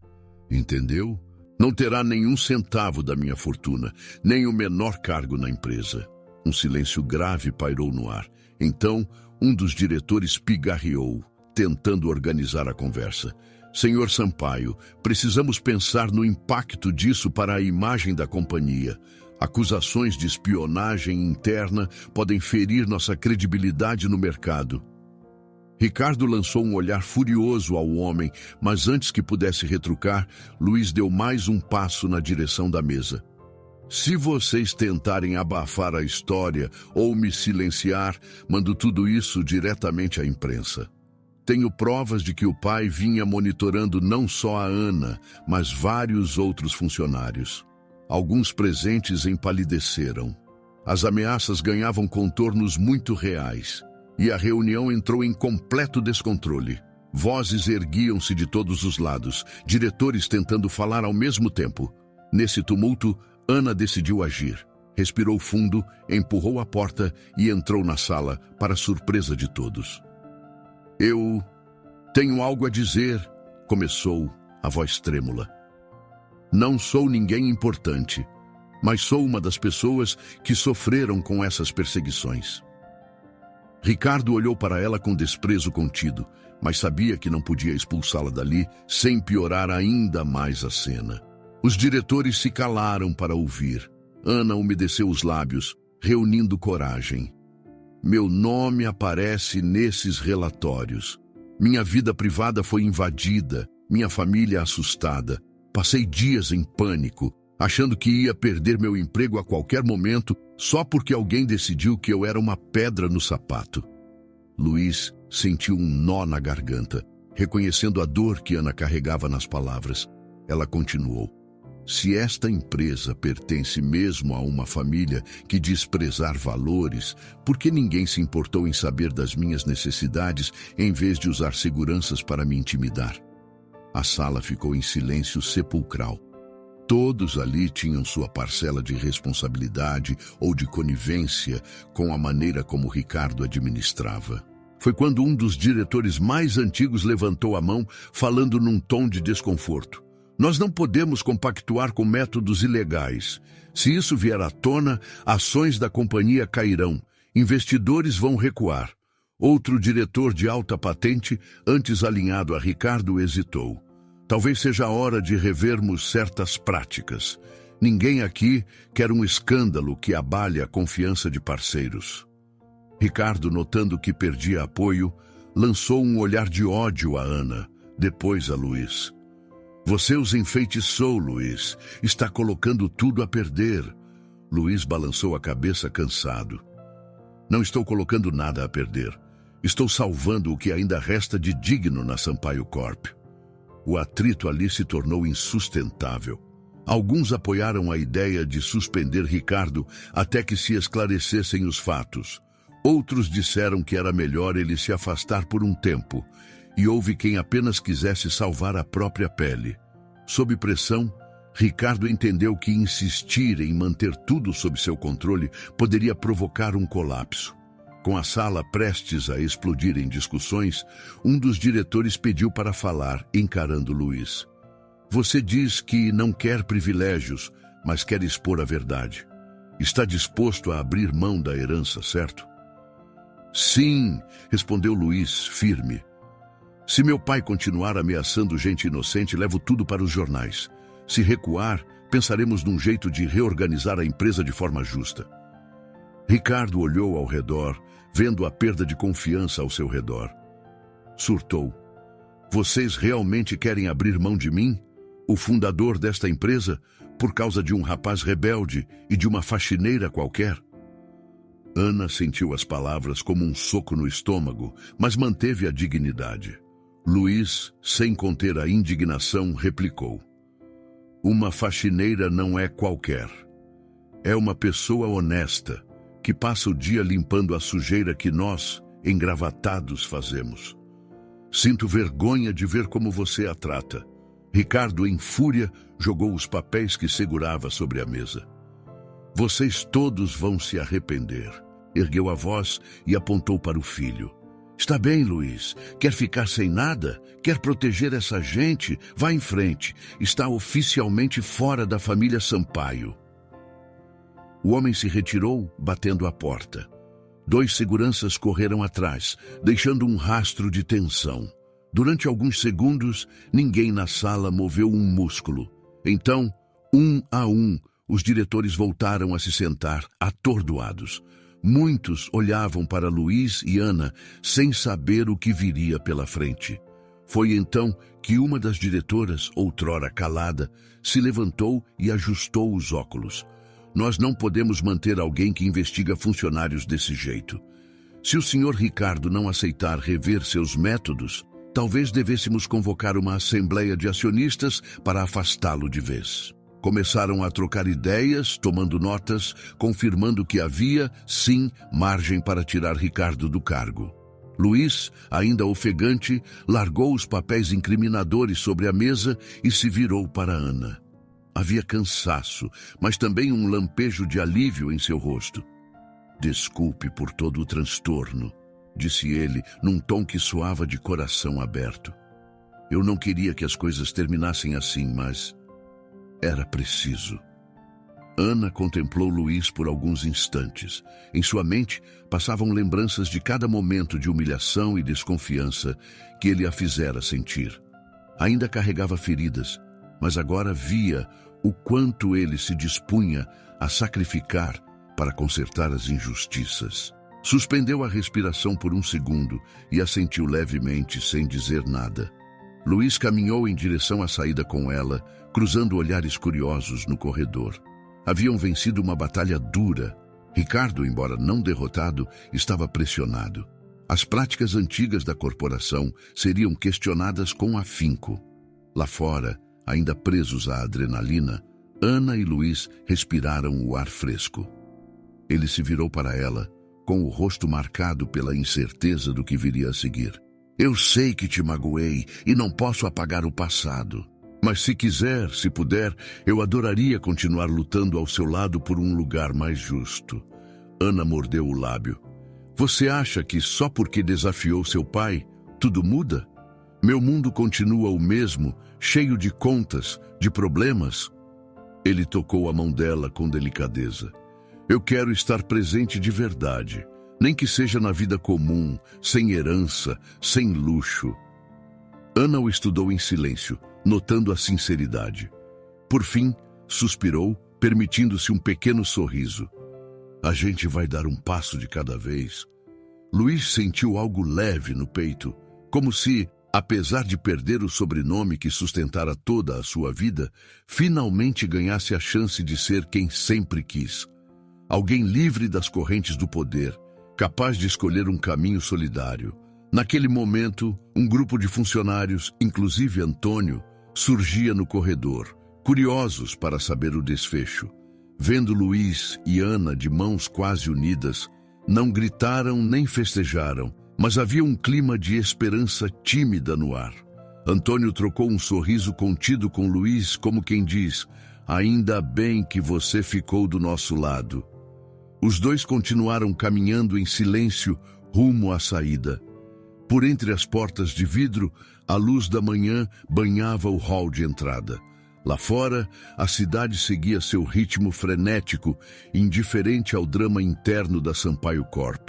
"Entendeu? Não terá nenhum centavo da minha fortuna, nem o menor cargo na empresa." Um silêncio grave pairou no ar. Então, um dos diretores pigarreou, tentando organizar a conversa. "Senhor Sampaio, precisamos pensar no impacto disso para a imagem da companhia. Acusações de espionagem interna podem ferir nossa credibilidade no mercado." Ricardo lançou um olhar furioso ao homem, mas antes que pudesse retrucar, Luiz deu mais um passo na direção da mesa. "Se vocês tentarem abafar a história ou me silenciar, mando tudo isso diretamente à imprensa. Tenho provas de que o pai vinha monitorando não só a Ana, mas vários outros funcionários. Alguns presentes empalideceram. As ameaças ganhavam contornos muito reais. E a reunião entrou em completo descontrole. Vozes erguiam-se de todos os lados, diretores tentando falar ao mesmo tempo. Nesse tumulto, Ana decidiu agir. Respirou fundo, empurrou a porta e entrou na sala, para surpresa de todos. "Eu tenho algo a dizer", começou, a voz trêmula. "Não sou ninguém importante, mas sou uma das pessoas que sofreram com essas perseguições." Ricardo olhou para ela com desprezo contido, mas sabia que não podia expulsá-la dali sem piorar ainda mais a cena. Os diretores se calaram para ouvir. Ana umedeceu os lábios, reunindo coragem. "Meu nome aparece nesses relatórios. Minha vida privada foi invadida, minha família assustada. Passei dias em pânico, achando que ia perder meu emprego a qualquer momento só porque alguém decidiu que eu era uma pedra no sapato." Luiz sentiu um nó na garganta, reconhecendo a dor que Ana carregava nas palavras. Ela continuou: "Se esta empresa pertence mesmo a uma família que diz prezar valores, por que ninguém se importou em saber das minhas necessidades em vez de usar seguranças para me intimidar?" A sala ficou em silêncio sepulcral. Todos ali tinham sua parcela de responsabilidade ou de conivência com a maneira como Ricardo administrava. Foi quando um dos diretores mais antigos levantou a mão, falando num tom de desconforto. Nós não podemos compactuar com métodos ilegais. Se isso vier à tona, ações da companhia cairão, investidores vão recuar. Outro diretor de alta patente, antes alinhado a Ricardo, hesitou. Talvez seja a hora de revermos certas práticas. Ninguém aqui quer um escândalo que abale a confiança de parceiros. Ricardo, notando que perdia apoio, lançou um olhar de ódio a Ana, depois a Luiz. Você os enfeitiçou, Luiz. Está colocando tudo a perder. Luiz balançou a cabeça cansado. Não estou colocando nada a perder. Estou salvando o que ainda resta de digno na Sampaio Corp. O atrito ali se tornou insustentável. Alguns apoiaram a ideia de suspender Ricardo até que se esclarecessem os fatos. Outros disseram que era melhor ele se afastar por um tempo, e houve quem apenas quisesse salvar a própria pele. Sob pressão, Ricardo entendeu que insistir em manter tudo sob seu controle poderia provocar um colapso. Com a sala prestes a explodir em discussões, um dos diretores pediu para falar, encarando Luiz. Você diz que não quer privilégios, mas quer expor a verdade. Está disposto a abrir mão da herança, certo? Sim, respondeu Luiz, firme. Se meu pai continuar ameaçando gente inocente, levo tudo para os jornais. Se recuar, pensaremos num jeito de reorganizar a empresa de forma justa. Ricardo olhou ao redor, vendo a perda de confiança ao seu redor. Surtou. Vocês realmente querem abrir mão de mim, o fundador desta empresa, por causa de um rapaz rebelde e de uma faxineira qualquer? Ana sentiu as palavras como um soco no estômago, mas manteve a dignidade. Luiz, sem conter a indignação, replicou. Uma faxineira não é qualquer. É uma pessoa honesta, que passa o dia limpando a sujeira que nós, engravatados, fazemos. Sinto vergonha de ver como você a trata. Ricardo, em fúria, jogou os papéis que segurava sobre a mesa. Vocês todos vão se arrepender. Ergueu a voz e apontou para o filho. Está bem, Luiz. Quer ficar sem nada? Quer proteger essa gente? Vá em frente. Está oficialmente fora da família Sampaio. O homem se retirou, batendo a porta. 2 seguranças correram atrás, deixando um rastro de tensão. Durante alguns segundos, ninguém na sala moveu um músculo. Então, um a um, os diretores voltaram a se sentar, atordoados. Muitos olhavam para Luiz e Ana, sem saber o que viria pela frente. Foi então que uma das diretoras, outrora calada, se levantou e ajustou os óculos. Nós não podemos manter alguém que investiga funcionários desse jeito. Se o senhor Ricardo não aceitar rever seus métodos, talvez devêssemos convocar uma assembleia de acionistas para afastá-lo de vez. Começaram a trocar ideias, tomando notas, confirmando que havia, sim, margem para tirar Ricardo do cargo. Luiz, ainda ofegante, largou os papéis incriminadores sobre a mesa e se virou para Ana. Havia cansaço, mas também um lampejo de alívio em seu rosto. Desculpe por todo o transtorno, disse ele, num tom que soava de coração aberto. Eu não queria que as coisas terminassem assim, mas era preciso. Ana contemplou Luiz por alguns instantes. Em sua mente passavam lembranças de cada momento de humilhação e desconfiança que ele a fizera sentir. Ainda carregava feridas, mas agora via o quanto ele se dispunha a sacrificar para consertar as injustiças. Suspendeu a respiração por um segundo e assentiu levemente, sem dizer nada. Luiz caminhou em direção à saída com ela, cruzando olhares curiosos no corredor. Haviam vencido uma batalha dura. Ricardo, embora não derrotado, estava pressionado. As práticas antigas da corporação seriam questionadas com afinco. Lá fora, ainda presos à adrenalina, Ana e Luiz respiraram o ar fresco. Ele se virou para ela, com o rosto marcado pela incerteza do que viria a seguir. Eu sei que te magoei e não posso apagar o passado. Mas se quiser, se puder, eu adoraria continuar lutando ao seu lado por um lugar mais justo. Ana mordeu o lábio. Você acha que só porque desafiou seu pai, tudo muda? Meu mundo continua o mesmo, cheio de contas, de problemas. Ele tocou a mão dela com delicadeza. Eu quero estar presente de verdade, nem que seja na vida comum, sem herança, sem luxo. Ana o estudou em silêncio, notando a sinceridade. Por fim, suspirou, permitindo-se um pequeno sorriso. A gente vai dar um passo de cada vez. Luiz sentiu algo leve no peito, como se, apesar de perder o sobrenome que sustentara toda a sua vida, finalmente ganhasse a chance de ser quem sempre quis. Alguém livre das correntes do poder, capaz de escolher um caminho solidário. Naquele momento, um grupo de funcionários, inclusive Antônio, surgia no corredor, curiosos para saber o desfecho. Vendo Luiz e Ana de mãos quase unidas, não gritaram nem festejaram, mas havia um clima de esperança tímida no ar. Antônio trocou um sorriso contido com Luiz, como quem diz: ainda bem que você ficou do nosso lado. Os dois continuaram caminhando em silêncio rumo à saída. Por entre as portas de vidro, a luz da manhã banhava o hall de entrada. Lá fora, a cidade seguia seu ritmo frenético, indiferente ao drama interno da Sampaio Corp.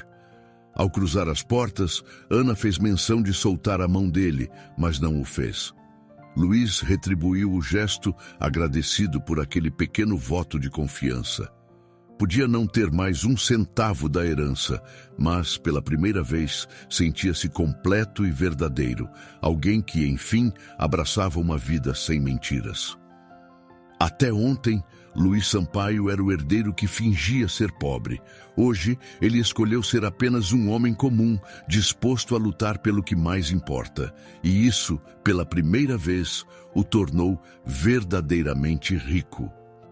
Ao cruzar as portas, Ana fez menção de soltar a mão dele, mas não o fez. Luiz retribuiu o gesto, agradecido por aquele pequeno voto de confiança. Podia não ter mais um centavo da herança, mas, pela primeira vez, sentia-se completo e verdadeiro, alguém que, enfim, abraçava uma vida sem mentiras. Até ontem, Luiz Sampaio era o herdeiro que fingia ser pobre. Hoje, ele escolheu ser apenas um homem comum, disposto a lutar pelo que mais importa. E isso, pela primeira vez, o tornou verdadeiramente rico.